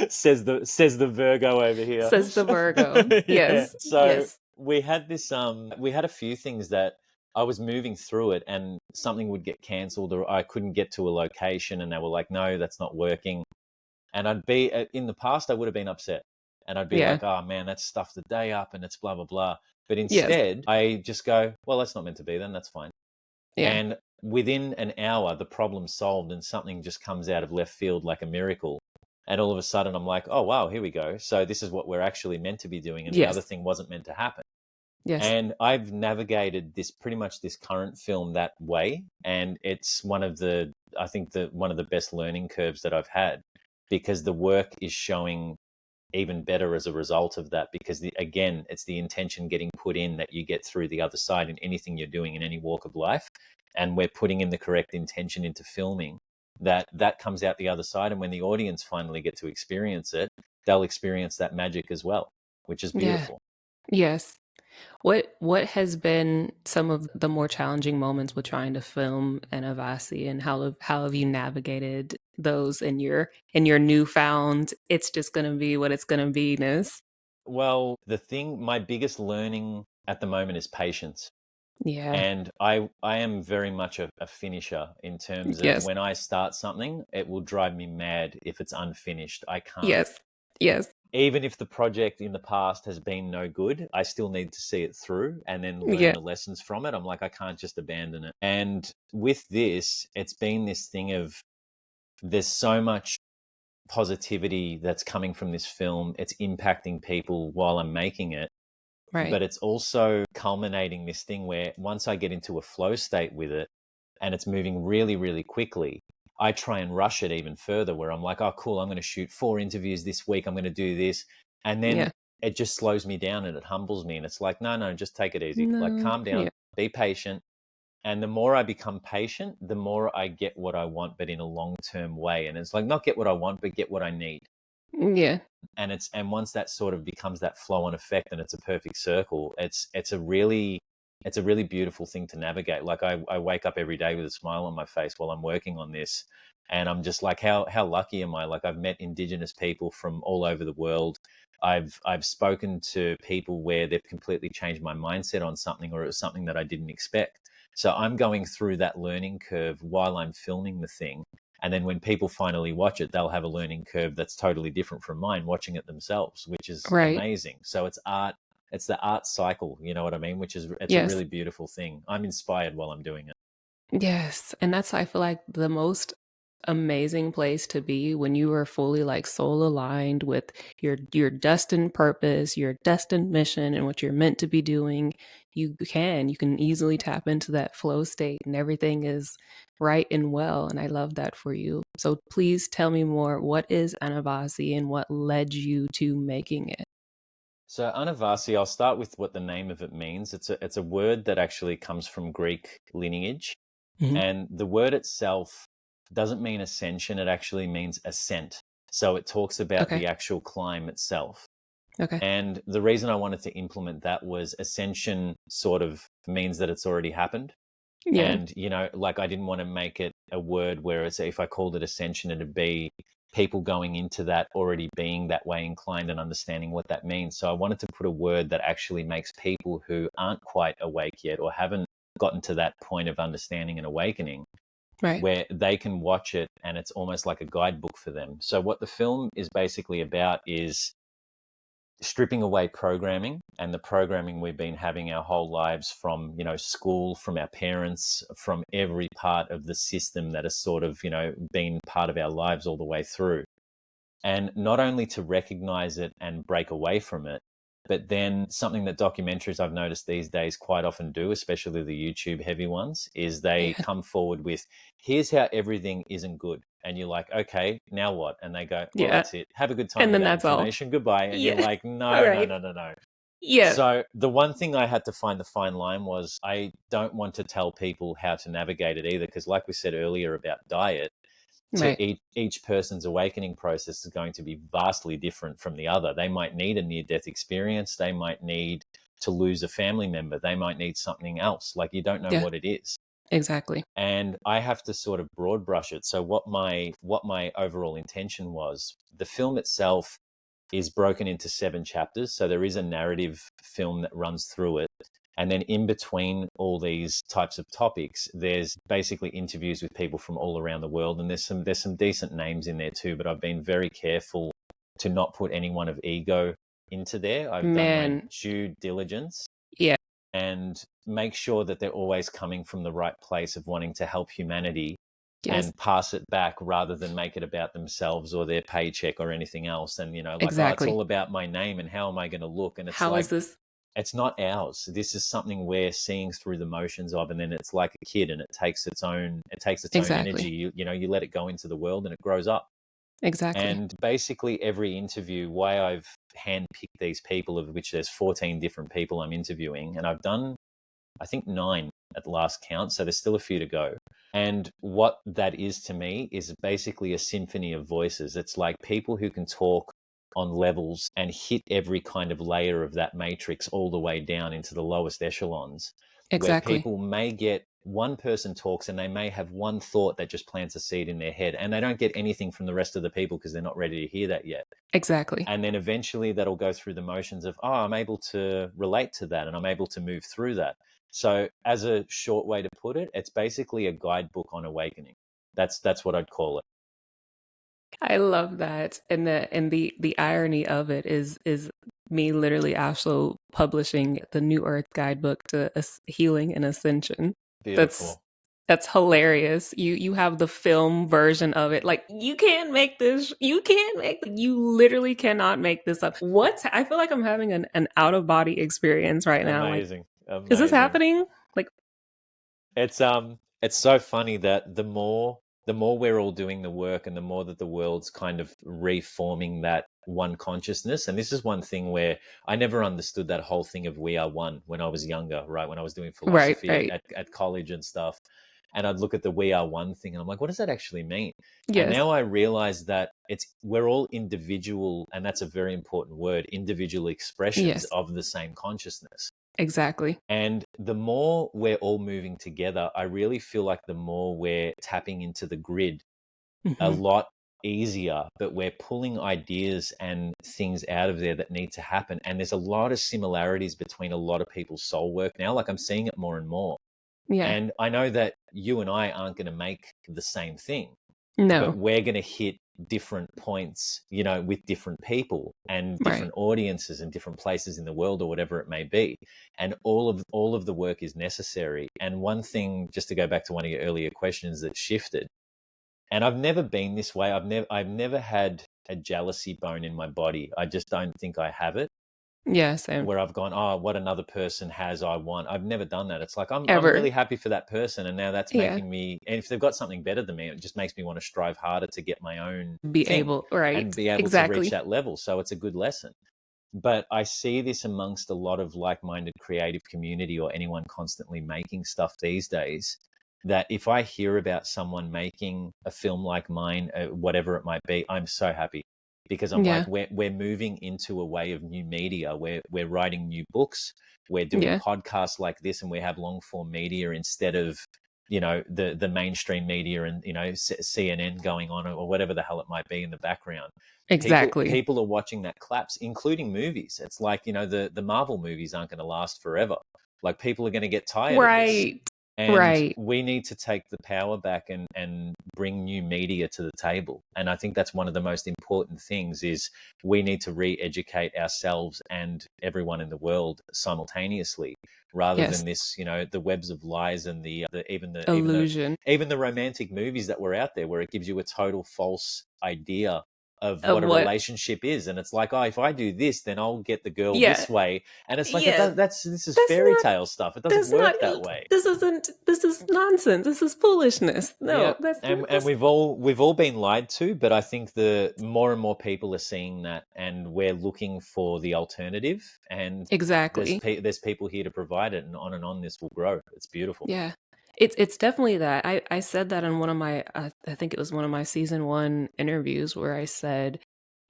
Says the Virgo over here. Says the Virgo. Yeah. Yes. So Yes. we had a few things that I was moving through it, and something would get cancelled, or I couldn't get to a location, and they were like, no, that's not working. And I'd be in the past, I would have been upset, and I'd be Yeah. like, oh man, that's stuffed the day up, and it's blah blah blah. But Yes. instead, I just go, well, that's not meant to be, then that's fine. Yeah. And within an hour, the problem's solved, and something just comes out of left field like a miracle. And all of a sudden, I'm like, oh wow, here we go. So this is what we're actually meant to be doing, and the other Yes. thing wasn't meant to happen. Yes. And I've navigated this pretty much this current film that way. And it's one of the, I think the one of the best learning curves that I've had, because the work is showing even better as a result of that, because again, it's the intention getting put in that you get through the other side in anything you're doing in any walk of life. And we're putting in the correct intention into filming, that comes out the other side. And when the audience finally get to experience it, they'll experience that magic as well, which is Yeah. beautiful. Yes. What has been some of the more challenging moments with trying to film Anavasi, and how have you navigated those in your newfound it's just gonna be what it's gonna be ness? Well, my biggest learning at the moment is patience. Yeah. And I am very much a finisher, in terms of Yes. when I start something, it will drive me mad if it's unfinished. I can't. Yes. Yes. Even if the project in the past has been no good, I still need to see it through and then learn Yeah. the lessons from it. I'm like, I can't just abandon it. And with this, it's been this thing of, there's so much positivity that's coming from this film. It's impacting people while I'm making it, Right. but it's also culminating this thing where once I get into a flow state with it and it's moving really, really quickly, I try and rush it even further, where I'm like, oh, cool, I'm going to shoot 4 interviews this week. I'm going to do this. And then Yeah. it just slows me down and it humbles me. And it's like, no, no, just take it easy. Like, No. calm Yeah. down, be patient. And the more I become patient, the more I get what I want, but in a long term way. And it's like, not get what I want, but get what I need. Yeah. And once that sort of becomes that flow on effect and it's a perfect circle, it's a really beautiful thing to navigate. Like, I wake up every day with a smile on my face while I'm working on this, and I'm just like, how lucky am I? Like, I've met indigenous people from all over the world. I've spoken to people where they've completely changed my mindset on something, or it was something that I didn't expect. So I'm going through that learning curve while I'm filming the thing. And then when people finally watch it, they'll have a learning curve that's totally different from mine watching it themselves, which is Right. amazing. So it's art. It's the art cycle, you know what I mean? It's a Yes. really beautiful thing. I'm inspired while I'm doing it. Yes, and that's I feel like the most amazing place to be when you are fully like soul aligned with your destined purpose, your destined mission and what you're meant to be doing. You can easily tap into that flow state and everything is right and well, and I love that for you. So please tell me more. What is Anavasi and what led you to making it? So Anavasi, I'll start with what the name of it means. It's a word that actually comes from Greek lineage, Mhm. and the word itself doesn't mean ascension. It actually means ascent. So it talks about Okay. the actual climb itself. Okay. And the reason I wanted to implement that was ascension sort of means that it's already happened. Yeah. And, like, I didn't want to make it a word where it's, if I called it ascension, it'd be people going into that already being that way inclined and understanding what that means. So I wanted to put a word that actually makes people who aren't quite awake yet, or haven't gotten to that point of understanding and awakening, Right. where they can watch it and it's almost like a guidebook for them. So what the film is basically about is stripping away programming, and the programming we've been having our whole lives, from school, from our parents, from every part of the system that has sort of been part of our lives all the way through. And not only to recognize it and break away from it, but then something that documentaries I've noticed these days quite often do, especially the YouTube heavy ones, is they Yeah. come forward with, here's how everything isn't good. And you're like, okay, now what? And they go, well, Yeah. that's it. Have a good time And with then that that's all. information. Goodbye. And you're Yeah. like, All no, no, right. no, no, no. Yeah. So the one thing I had to find the fine line was, I don't want to tell people how to navigate it either, because like we said earlier about diet, to Right. each person's awakening process is going to be vastly different from the other. They might need a near death experience. They might need to lose a family member. They might need something else. Like, you don't know Yeah. what it is. Exactly. And I have to sort of broad brush it. So what my overall intention was, the film itself is broken into 7 chapters. So there is a narrative film that runs through it. And then in between all these types of topics, there's basically interviews with people from all around the world. And there's some decent names in there too, but I've been very careful to not put anyone of ego into there. I've done my Man, due diligence yeah, and make sure that they're always coming from the right place of wanting to help humanity yes, and pass it back, rather than make it about themselves or their paycheck or anything else. And, like, oh, it's exactly. all about my name and how am I going to look? And it's How is like, this? it's not ours. This is something we're seeing through the motions of, and then it's like a kid, and it takes its own energy. Exactly. You let it go into the world, and it grows up. Exactly. And basically, every interview, why I've handpicked these people, of which there's 14 different people I'm interviewing, and I've done, I think, 9 at the last count. So there's still a few to go. And what that is to me is basically a symphony of voices. It's like people who can talk on levels and hit every kind of layer of that matrix all the way down into the lowest echelons, where Exactly. people may get one person talks and they may have one thought that just plants a seed in their head, and they don't get anything from the rest of the people because they're not ready to hear that yet. Exactly. And then eventually that'll go through the motions of, oh, I'm able to relate to that and I'm able to move through that. So as a short way to put it, it's basically a guidebook on awakening. That's what I'd call it. I love that. And the irony of it is me literally also publishing the New Earth Guidebook to Healing and Ascension. That's Beautiful. that's hilarious. You have the film version of it. Like you can't make this. You can't make. You literally cannot make this up. What? I feel like I'm having an out of body experience right now. Like, Amazing. is this Amazing. happening? Like, It's so funny that the more we're all doing the work, and the more that the world's kind of reforming that one consciousness. And this is one thing where I never understood that whole thing of we are one when I was younger, right? When I was doing right, philosophy right. at college and stuff. And I'd look at the we are one thing and I'm like, what does that actually mean? And Yes, now I realize that we're all individual, and that's a very important word, individual expressions yes, of the same consciousness. exactly. And the more we're all moving together, I really feel like the more we're tapping into the grid a Hmm. lot easier, but we're pulling ideas and things out of there that need to happen. And there's a lot of similarities between a lot of people's soul work now. Like I'm seeing it more and more. Yeah. And I know that you and I aren't going to make the same thing, but No. we're going to hit different points, with different people and Right. different audiences and different places in the world, or whatever it may be. And all of the work is necessary. And one thing, just to go back to one of your earlier questions, that shifted, and I've never been this way. I've never had a jealousy bone in my body. I just don't think I have it, Yes. And where I've gone, oh, what another person has, I want. I've never done that. It's like I'm ever. really happy for that person, and now that's Yeah. making me. And if they've got something better than me, it just makes me want to strive harder to get my own Be thing able. Right. and be able to reach Exactly. that level. So it's a good lesson. But I see this amongst a lot of like-minded creative community, or anyone constantly making stuff these days. That if I hear about someone making a film like mine, whatever it might be, I'm so happy, because I'm like, Yeah. we're moving into a way of new media. We're writing new books. We're doing Yeah. podcasts like this, and we have long form media instead of the mainstream media, and CNN going on, or whatever the hell it might be in the background. people Exactly. people are watching that collapse, including movies. It's like, the Marvel movies aren't going to last forever. Like, people are going to get tired of this. Right. And Right. we need to take the power back, and bring new media to the table. And I think that's one of the most important things, is we need to re-educate ourselves and everyone in the world simultaneously, rather Yes. than this, the webs of lies, and Illusion even the romantic movies that were out there, where it gives you a total false idea of of what a what. relationship is. And it's like, oh, if I do this, then I'll get the girl Yeah. this way. And it's like, Yeah. this is That's fairy not. tale stuff. It doesn't That's not. work that way. This isn't. This is nonsense. This is foolishness. Yeah, No. That's. and That's we've all been lied to, but I think the more and more people are seeing that, and we're looking for the alternative. And exactly. there's people here to provide it, and on this will grow. It's beautiful. Yeah. It's definitely that. I said that in one of my I think it was one of my season 1 interviews, where I said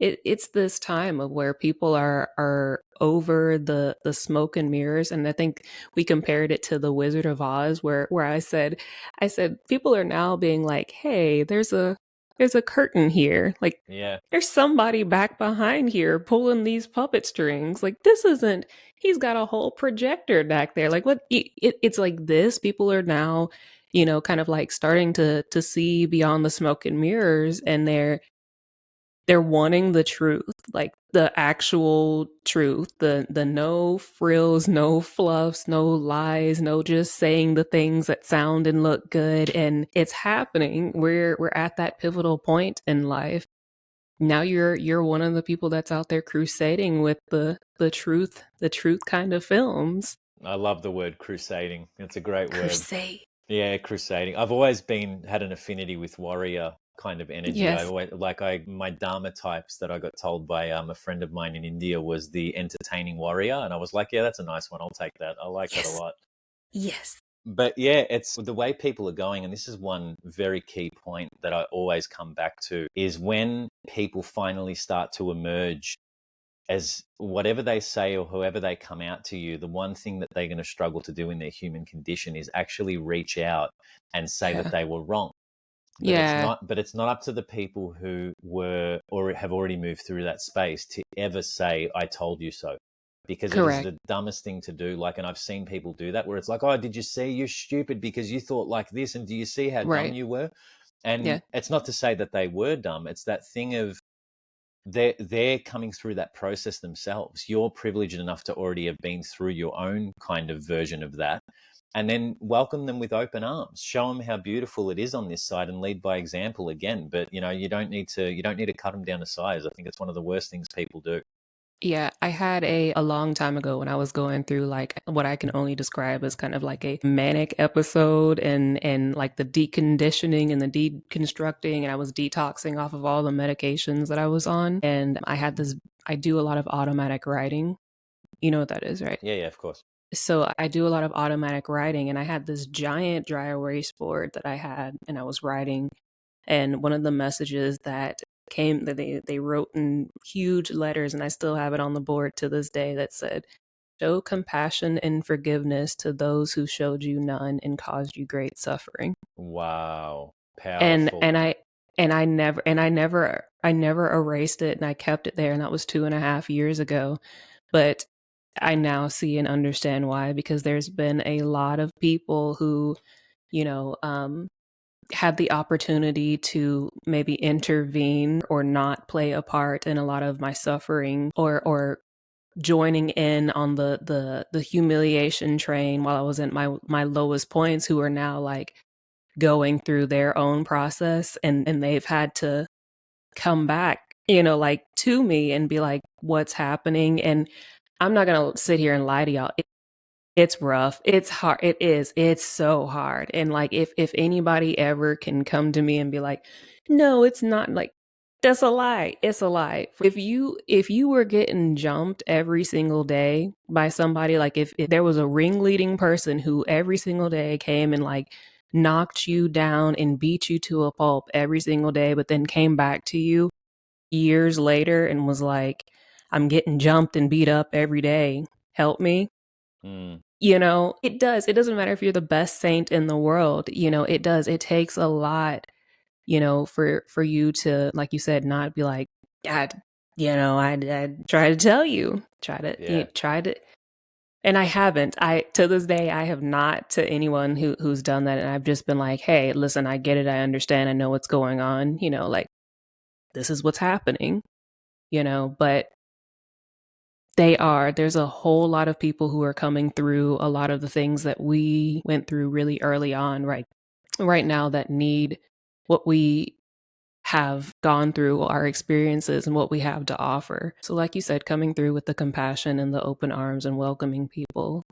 it's this time of where people are over the smoke and mirrors. And I think we compared it to the Wizard of Oz, where I said people are now being like, "Hey, there's a curtain here. Like Yeah, there's somebody back behind here pulling these puppet strings. Like this isn't. He's got a whole projector back there. Like what? It's like this. People are now, kind of like starting to see beyond the smoke and mirrors, and they're wanting the truth, like the actual truth, the no frills, no fluffs, no lies, no just saying the things that sound and look good. And it's happening. We're at that pivotal point in life. Now you're one of the people that's out there crusading with the truth kind of films. I love the word crusading. It's a great word. Crusade. Yeah, crusading. I've always had an affinity with warrior kind of energy. I Yes. always my dharma types that I got told by a friend of mine in India was the entertaining warrior, and I was like, yeah, that's a nice one. I'll take that. I like that a Yes. lot. Yes. But yeah, it's the way people are going, and this is one very key point that I always come back to is when people finally start to emerge as whatever they say or whoever they come out to you, the one thing that they're going to struggle to do in their human condition is actually reach out and say that Yeah. they were wrong. Yeah. But it's not up to the people who were or have already moved through that space to ever say, I told you so. Because it is Correct. the dumbest thing to do. Like, and I've seen people do that where it's like, oh, did you see? You're stupid because you thought like this. And do you see how dumb Right. you were? And Yeah. it's not to say that they were dumb. It's that thing of they're coming through that process themselves. You're privileged enough to already have been through your own kind of version of that, and then welcome them with open arms. Show them how beautiful it is on this side, and lead by example again. But you don't need to cut them down to size. I think it's one of the worst things people do. Yeah, I had a long time ago when I was going through like what I can only describe as kind of like a manic episode and like the deconditioning and the deconstructing, and I was detoxing off of all the medications that I was on, and I do a lot of automatic writing. You know what that is, right? Yeah, yeah, of course. So I do a lot of automatic writing, and I had this giant dry erase board that I had, and I was writing. And one of the messages that came that they wrote in huge letters, and I still have it on the board to this day, that said, "Show compassion and forgiveness to those who showed you none and caused you great suffering." Wow, And powerful. and I I never erased it, and I kept it there, and that was 2.5 years ago. But I now see and understand why, because there's been a lot of people who, you know, had the opportunity to maybe intervene or not play a part in a lot of my suffering, or joining in on the humiliation train while I was in my lowest points, who are now like going through their own process, and they've had to come back, like to me and be like, what's happening? And I'm not going to sit here and lie to y'all. It's rough. It's hard. It is. It's so hard. And like if anybody ever can come to me and be like, "No, it's not," like, that's a lie. It's a lie. If you were getting jumped every single day by somebody, like if there was a ringleading person who every single day came and like knocked you down and beat you to a pulp every single day, but then came back to you years later and was like, "I'm getting jumped and beat up every day. Help me." Mm, It does. It doesn't matter if you're the best saint in the world. It does. It takes a lot, for you to, like you said, not be like, God, I try to tell you, yeah. try to, and I haven't. To this day, I have not, to anyone who's done that, and I've just been like, hey, listen, I get it, I understand, I know what's going on. Like, this is what's happening. But there's a whole lot of people who are coming through a lot of the things that we went through really early on, right now, that need what we have gone through, our experiences, and what we have to offer. So like you said, coming through with the compassion and the open arms and welcoming people,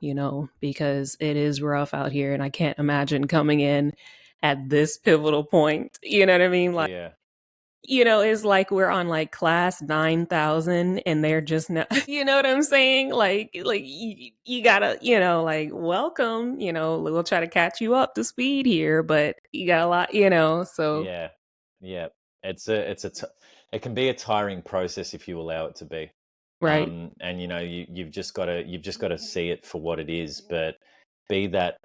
because it is rough out here, and I can't imagine coming in at this pivotal point. You know what I mean? Like, Yeah. it's like we're on like class 9,000 and they're just not, you know what I'm saying? Like you gotta, like, welcome, we'll try to catch you up to speed here, but you got a lot, so, Yeah. Yeah. It can be a tiring process if you allow it to be. right. And you've just got to see it for what it is, but be that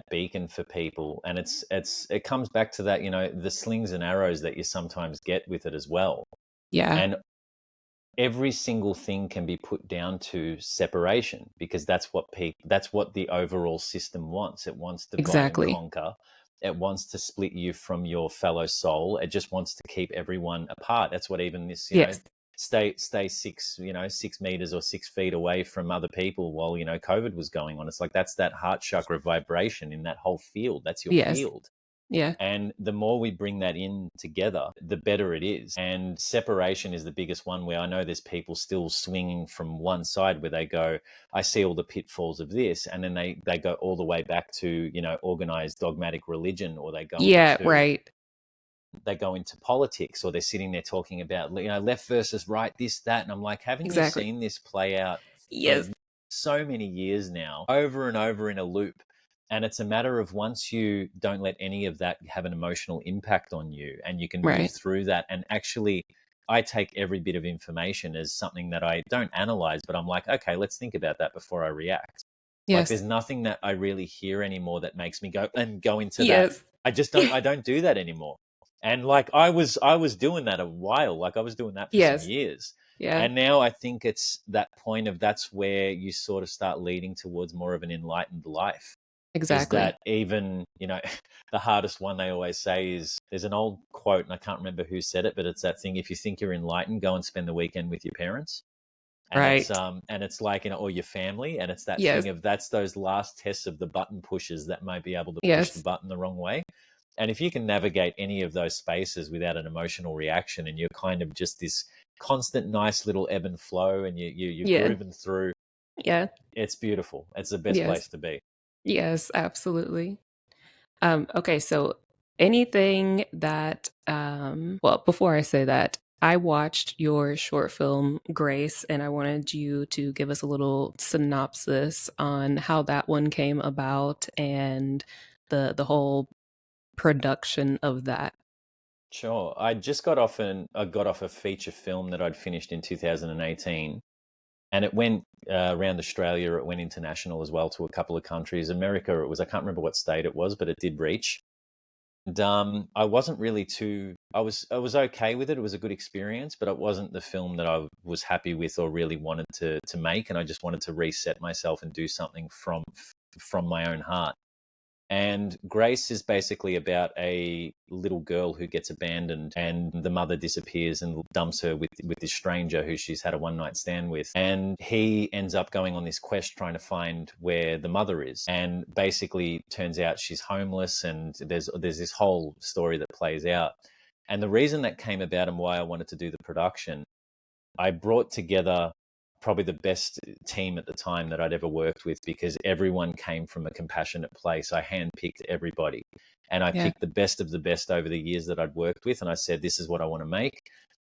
beacon for people. And it comes back to that, the slings and arrows that you sometimes get with it as well. Yeah, And every single thing can be put down to separation, because that's what the overall system wants. It wants divide and exactly. conquer. It wants to split you from your fellow soul. It just wants to keep everyone apart. That's what even this, Yes. stay 6 meters or 6 feet away from other people while COVID was going on. It's like that's that heart chakra vibration in that whole field. That's your Yes. field. Yeah. And the more we bring that in together, the better it is. And separation is the biggest one, where I know there's people still swinging from one side where they go, I see all the pitfalls of this. And then they go all the way back to, organized dogmatic religion, or Yeah, right. they go into politics, or they're sitting there talking about, left versus right, this, that. And I'm like, haven't you Exactly. seen this play out for Yes. so many years now, over and over in a loop? And it's a matter of, once you don't let any of that have an emotional impact on you, and you can move Right. through that. And actually, I take every bit of information as something that I don't analyze, but I'm like, okay, let's think about that before I react. Like, there's Yes. nothing that I really hear anymore that makes me go into that. Yes. I don't do that anymore. And like, I was doing that a while. Like, I was doing that for some Yes. years. Yeah. And now I think it's that point of, that's where you sort of start leading towards more of an enlightened life. Is Exactly. that even, the hardest one they always say is, there's an old quote, and I can't remember who said it, but it's that thing: if you think you're enlightened, go and spend the weekend with your parents. Right. And it's like, or your family. And it's that Yes. thing of, that's those last tests of the button pushers that might be able to push the Yes. button the wrong way. And if you can navigate any of those spaces without an emotional reaction, and you're kind of just this constant nice little ebb and flow, and you're Yeah. grooving through, Yeah. it's beautiful. It's the best place Yes. to be. Yes, absolutely. Okay, so anything that, well, before I say that, I watched your short film, Grace, and I wanted you to give us a little synopsis on how that one came about and the whole production of that. Sure. I got off a feature film that I'd finished in 2018, and it went around Australia. It went international as well, to a couple of countries. America, I can't remember what state it was, but it did reach. And I wasn't really too. I was okay with it. It was a good experience, but it wasn't the film that I was happy with or really wanted to make. And I just wanted to reset myself and do something from my own heart. And Grace is basically about a little girl who gets abandoned, and the mother disappears and dumps her with this stranger who she's had a one night stand with. And he ends up going on this quest trying to find where the mother is. And basically turns out she's homeless, and there's this whole story that plays out. And the reason that came about, and why I wanted to do the production, I brought together probably the best team at the time that I'd ever worked with, because everyone came from a compassionate place. I handpicked everybody, and I Yeah. picked the best of the best over the years that I'd worked with. And I said, this is what I want to make.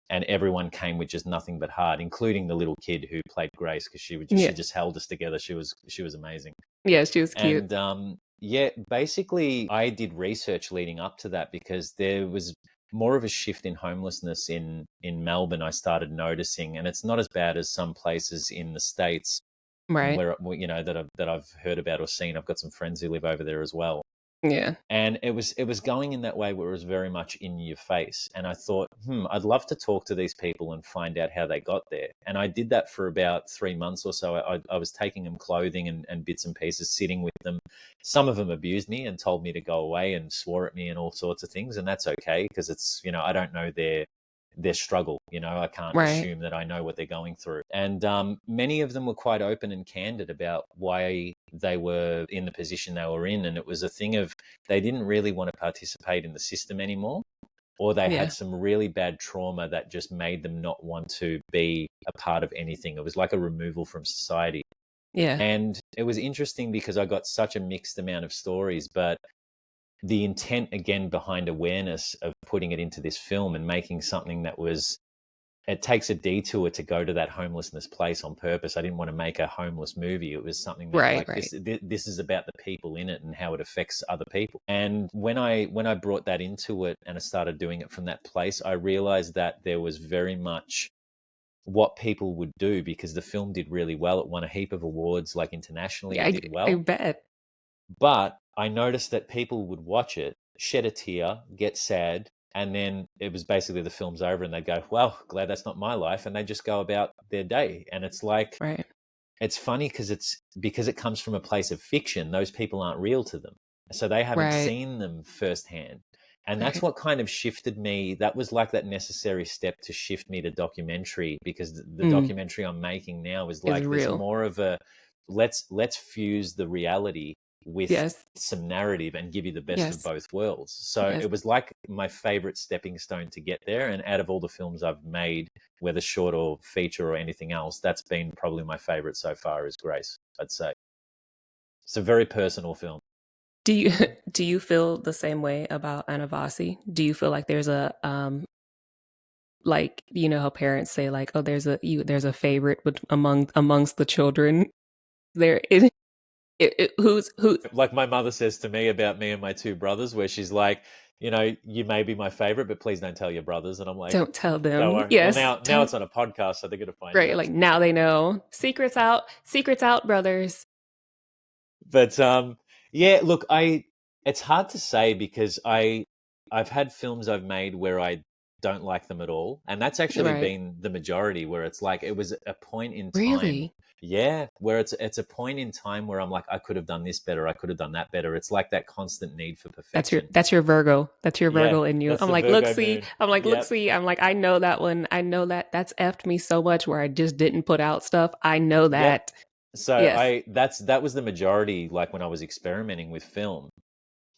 And everyone came with just nothing but heart, including the little kid who played Grace, because she Yeah. just held us together. She was amazing. Yeah, she was cute. And yeah, basically, I did research leading up to that, because there was more of a shift in homelessness in Melbourne. I started noticing, and it's not as bad as some places in the States, Right. where that I've heard about or seen. I've got some friends who live over there as well. Yeah. And it was going in that way, where it was very much in your face. And I thought, I'd love to talk to these people and find out how they got there. And I did that for about 3 months or so. I was taking them clothing and bits and pieces, sitting with them. Some of them abused me and told me to go away and swore at me and all sorts of things. And that's okay, because it's, I don't know their struggle. I can't Right. assume that I know what they're going through. And many of them were quite open and candid about why they were in the position they were in. And it was a thing of, they didn't really want to participate in the system anymore, or they had Yeah. some really bad trauma that just made them not want to be a part of anything. It was like a removal from society. Yeah. And it was interesting, because I got such a mixed amount of stories, but the intent again behind awareness of putting it into this film and making something that was, it takes a detour to go to that homelessness place on purpose. I didn't want to make a homeless movie. It was something that, Right. like, Right. this is about the people in it and how it affects other people. And when I brought that into it and I started doing it from that place, I realized that there was very much what people would do, because the film did really well. It won a heap of awards, like internationally, Yeah, it did I well. bet. But I noticed that people would watch it, shed a tear, get sad, and then it was basically, the film's over, and they'd go, well, glad that's not my life. And they just go about their day. And it's like, Right. it's funny, because it comes from a place of fiction. Those people aren't real to them. So they haven't Right. seen them firsthand. And that's Right. what kind of shifted me. That was like that necessary step to shift me to documentary, because the Mm, documentary I'm making now is is like, there's real. more of a, let's fuse the reality with Yes. some narrative and give you the best of Yes. both worlds. So Yes. it was like my favorite stepping stone to get there. And out of all the films I've made, whether short or feature or anything else, that's been probably my favorite so far is Grace, I'd say. It's a very personal film. Do you do you feel the same way about Anavasi? Do you feel like there's a like you know how parents say like oh there's a favorite amongst the children there who's who Like my mother says to me about me and my two brothers, where she's like, you may be my favorite, but please don't tell your brothers. And I'm like, don't tell don't them worry. Well, yes now don't it's on a podcast, so they're gonna find right out. like now they know secrets out brothers But yeah, look, I it's hard to say because I've had films I've made where I don't like them at all, and that's actually right been the majority. Where it's like it was a point in time, really yeah, where it's a point in time where I'm like, I could have done this better, I could have done that better. It's like that constant need for perfection. that's your Yeah, Virgo in you. that's the Virgo moon. Look Yep. see I'm like I know that one I know that's effed me so much where I just didn't put out stuff I know Yep. that So yes that was the majority. Like when I was experimenting with film,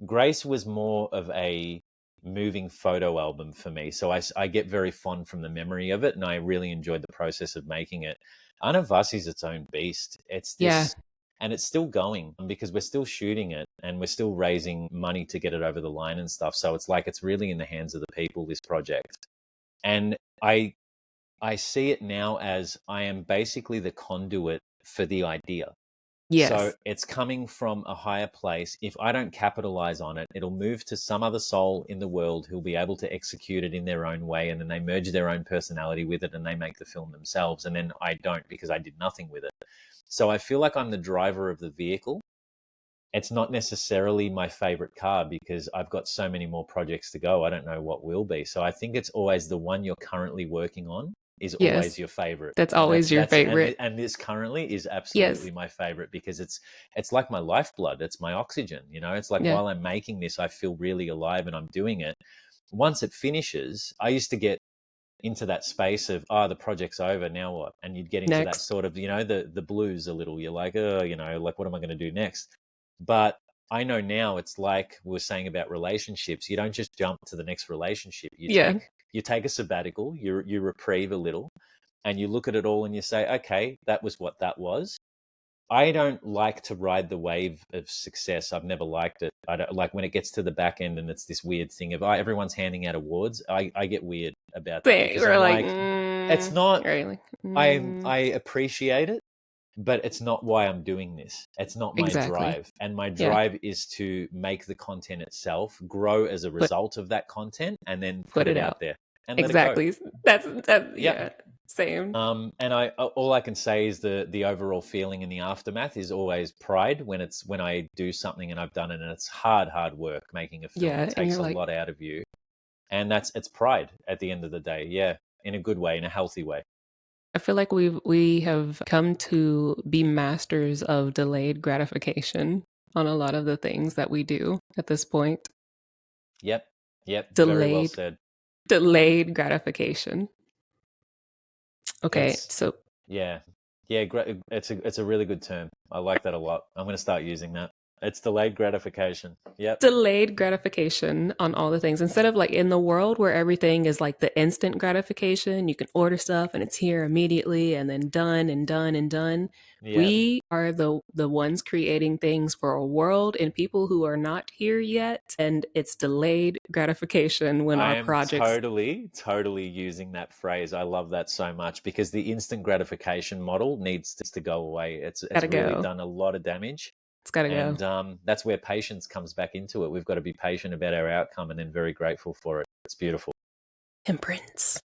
Grace was more of a moving photo album for me. So I get very fond from the memory of it, and I really enjoyed the process of making it. Anavasi's its own beast. It's yeah this, and it's still going because we're still shooting it and we're still raising money to get it over the line and stuff. So it's like it's really in the hands of the people, this project. And I see it now as I am basically the conduit for the idea. So yes it's coming from a higher place. If I don't capitalize on it, it'll move to some other soul in the world who'll be able to execute it in their own way. And then they merge their own personality with it and they make the film themselves. And then I don't because I did nothing with it. So I feel like I'm the driver of the vehicle. It's not necessarily my favorite car because I've got so many more projects to go. I don't know what will be. So I think it's always the one you're currently working on is always yes your favorite. that's And always your favorite and this currently is yes absolutely my favorite because it's like my lifeblood. It's my oxygen. It's like yeah while I'm making this, I feel really alive and I'm doing it. Once it finishes, I used to get into that space of the project's over, now what? And you'd get into that next sort of the blues a little. You're like, like what am I going to do next? But I know now it's like we were saying about relationships. You don't just jump to the next relationship. You yeah take a sabbatical, you reprieve a little, and you look at it all and you say, okay, that was what that was. I don't like to ride the wave of success. I've never liked it. I don't like when it gets to the back end and it's this weird thing of everyone's handing out awards. I get weird about that they because were I'm like like, it's not. right like I appreciate it, but it's not why I'm doing this. It's not my exactly drive. And my yeah drive is to make the content itself grow as a put result of that content and then put put it it out out there and let it go. exactly that's that Yep. yeah same And all I can say is the overall feeling in the aftermath is always pride when I do something and I've done it and it's hard work making a film. It yeah and takes you're a like lot out of you. And it's pride at the end of the day. Yeah. In a good way, in a healthy way. I feel like we have come to be masters of delayed gratification on a lot of the things that we do at this point. Yep. Yep. Very well Delayed said. delayed gratification. Okay, It's so Yeah. Yeah, it's a really good term. I like that a lot. I'm going to start using that. It's delayed gratification. Yep. delayed gratification on all the things instead of like in the world where everything is like the instant gratification, you can order stuff and it's here immediately and then done and done and done. Yeah. We are the ones creating things for a world and people who are not here yet, and it's delayed gratification when I our am projects totally using that phrase. I love that so much because the instant gratification model needs to go away. It's gotta really go. done a lot of damage. It's gotta go. And that's where patience comes back into it. We've got to be patient about our outcome and then very grateful for it. It's beautiful. Imprints.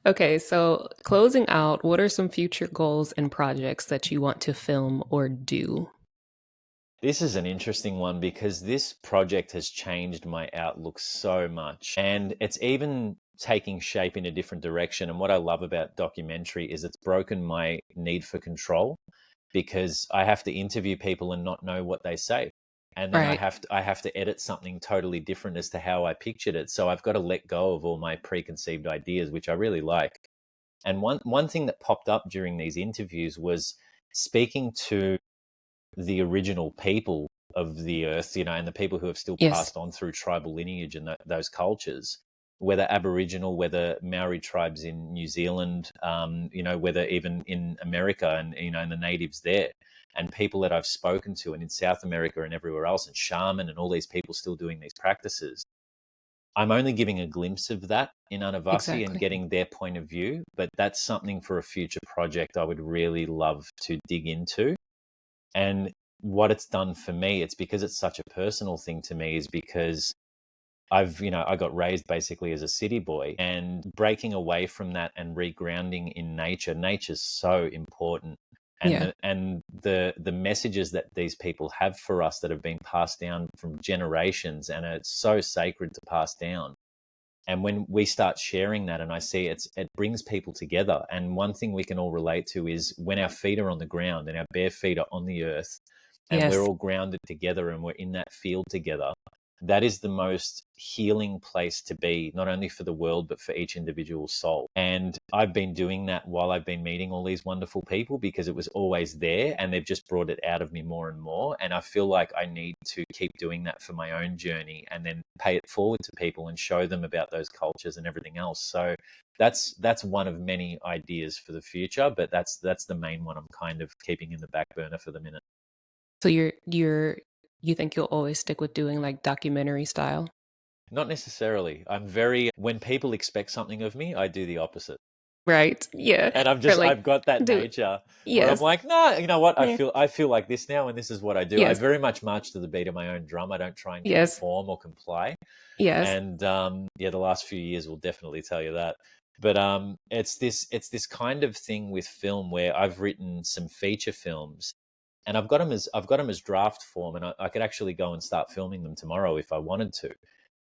Okay, so closing out, what are some future goals and projects that you want to film or do? This is an interesting one because this project has changed my outlook so much. And it's even taking shape in a different direction. And what I love about documentary is it's broken my need for control because I have to interview people and not know what they say. And then Right. I have to edit something totally different as to how I pictured it. So I've got to let go of all my preconceived ideas, which I really like. And one thing that popped up during these interviews was speaking to the original people of the earth, and the people who have still Yes, passed on through tribal lineage and those cultures, whether Aboriginal, whether Maori tribes in New Zealand, whether even in America and the natives there, and people that I've spoken to, and in South America and everywhere else, and shaman and all these people still doing these practices. I'm only giving a glimpse of that in Anavasi and exactly. getting their point of view, but that's something for a future project I would really love to dig into. And what it's done for me, it's because it's such a personal thing to me, is because I got raised basically as a city boy, and breaking away from that and regrounding in nature. Nature's so important. And Yeah. the messages that these people have for us that have been passed down from generations, and it's so sacred to pass down. And when we start sharing that, and I see it brings people together. And one thing we can all relate to is when our feet are on the ground and our bare feet are on the earth, and we're Yes. all grounded together and we're in that field together, that is the most healing place to be, not only for the world, but for each individual soul. And I've been doing that while I've been meeting all these wonderful people, because it was always there and they've just brought it out of me more and more. And I feel like I need to keep doing that for my own journey, and then pay it forward to people and show them about those cultures and everything else. So that's one of many ideas for the future, but that's the main one I'm kind of keeping in the back burner for the minute. So you think you'll always stick with doing like documentary style? Not necessarily. When people expect something of me, I do the opposite. Right. Yeah. And Or like I've got that do nature where I'm yes. like, no, you know what? Yeah. I feel like this now, and this is what I do. I Yes. very much march to the beat of my own drum. I don't try and Yes. conform or comply. Yes. And yeah, the last few years will definitely tell you that. But it's this kind of thing with film where I've written some feature films, and I've got them as draft form, and I could actually go and start filming them tomorrow if I wanted to.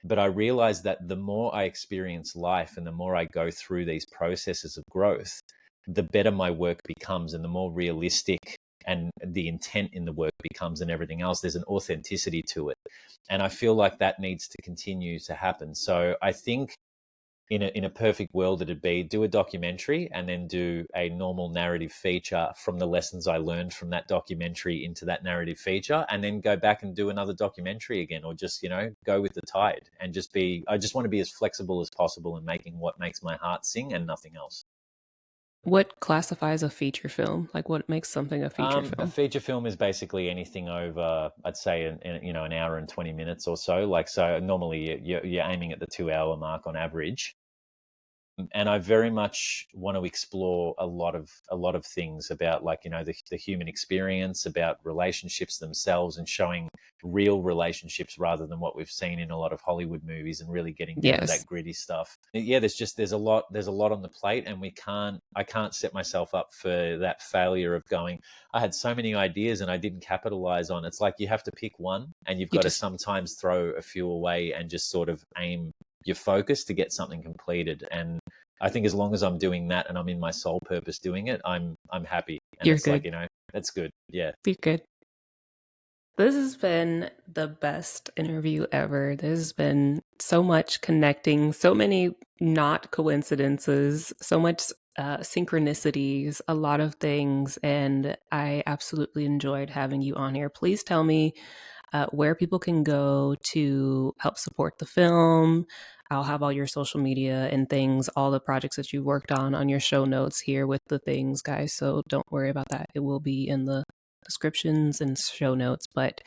But I realized that the more I experience life and the more I go through these processes of growth, the better my work becomes, and the more realistic and the intent in the work becomes, and everything else. There's an authenticity to it. And I feel like that needs to continue to happen. So I think in a perfect world, it'd be do a documentary and then do a normal narrative feature from the lessons I learned from that documentary into that narrative feature, and then go back and do another documentary again, or just go with the tide and just be. I just want to be as flexible as possible in making what makes my heart sing and nothing else. What classifies a feature film? Like what makes something a feature A film? feature film is basically anything over, I'd say, an hour and 20 minutes or so. Like, so normally you're aiming at the 2 hour mark on average. And I very much want to explore a lot of things about, like, the human experience, about relationships themselves, and showing real relationships rather than what we've seen in a lot of Hollywood movies, and really getting down to Yes. that gritty stuff. Yeah, there's a lot on the plate, and I can't set myself up for that failure of going, I had so many ideas and I didn't capitalize on. It's like you have to pick one, and you've You got to just sometimes throw a few away and just sort of aim your focus to get something completed. And I think as long as I'm doing that and I'm in my sole purpose doing it, I'm happy. And you're it's like, good. that's good. Yeah. You're good. This has been the best interview ever. There's been so much connecting, so many not coincidences, so much synchronicities, a lot of things. And I absolutely enjoyed having you on here. Please tell me where people can go to help support the film. I'll have all your social media and things, all the projects that you worked on your show notes here with the things, guys. So don't worry about that. It will be in the descriptions and show notes. But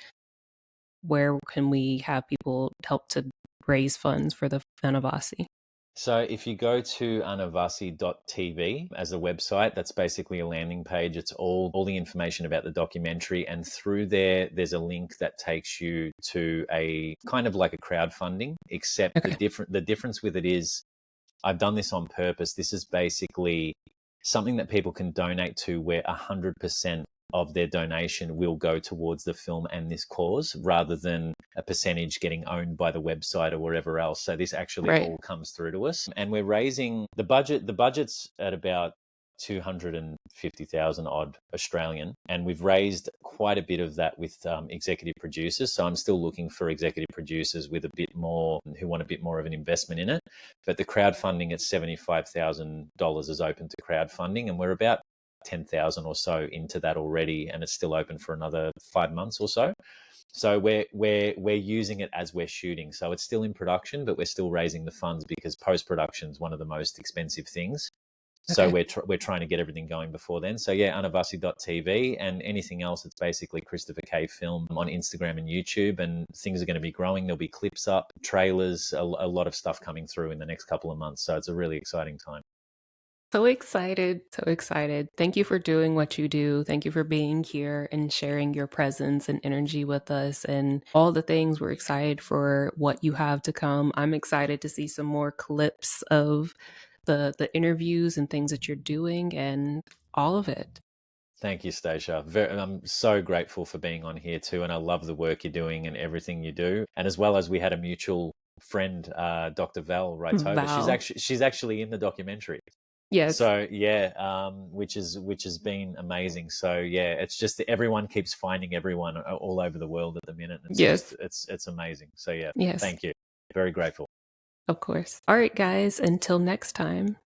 where can we have people help to raise funds for the Anavasi? So if you go to anavasi.tv as a website, that's basically a landing page. It's all the information about the documentary. And through there's a link that takes you to a kind of like a crowdfunding, except Okay. the difference with it is I've done this on purpose. This is basically something that people can donate to, where 100% of their donation will go towards the film and this cause, rather than a percentage getting owned by the website or wherever else. So this actually Right. all comes through to us. And we're raising the budget. The budget's at about 250,000 odd Australian, and we've raised quite a bit of that with executive producers. So I'm still looking for executive producers with a bit more, who want a bit more of an investment in it. But the crowdfunding at $75,000 is open to crowdfunding, and we're about 10,000 or so into that already, and it's still open for another 5 months or so. So we're using it as we're shooting. So it's still in production, but we're still raising the funds because post production is one of the most expensive things. So Okay. we're trying to get everything going before then. So yeah, anavasi.tv, and anything else, it's basically Christopher K Film on Instagram and YouTube, and things are going to be growing. There'll be clips up, trailers, a lot of stuff coming through in the next couple of months. So it's a really exciting time. So excited. So excited. Thank you for doing what you do. Thank you for being here and sharing your presence and energy with us and all the things. We're excited for what you have to come. I'm excited to see some more clips of the interviews and things that you're doing and all of it. Thank you, Stacia. I'm so grateful for being on here too, and I love the work you're doing and everything you do. And as well as we had a mutual friend, Dr. Val Raitova. Val. She's actually in the documentary. Yes. So yeah, which has been amazing. So yeah, it's just that everyone keeps finding everyone all over the world at the minute. It's just Yes. it's amazing. So yeah, Yes. thank you. Very grateful. Of course. All right, guys. Until next time.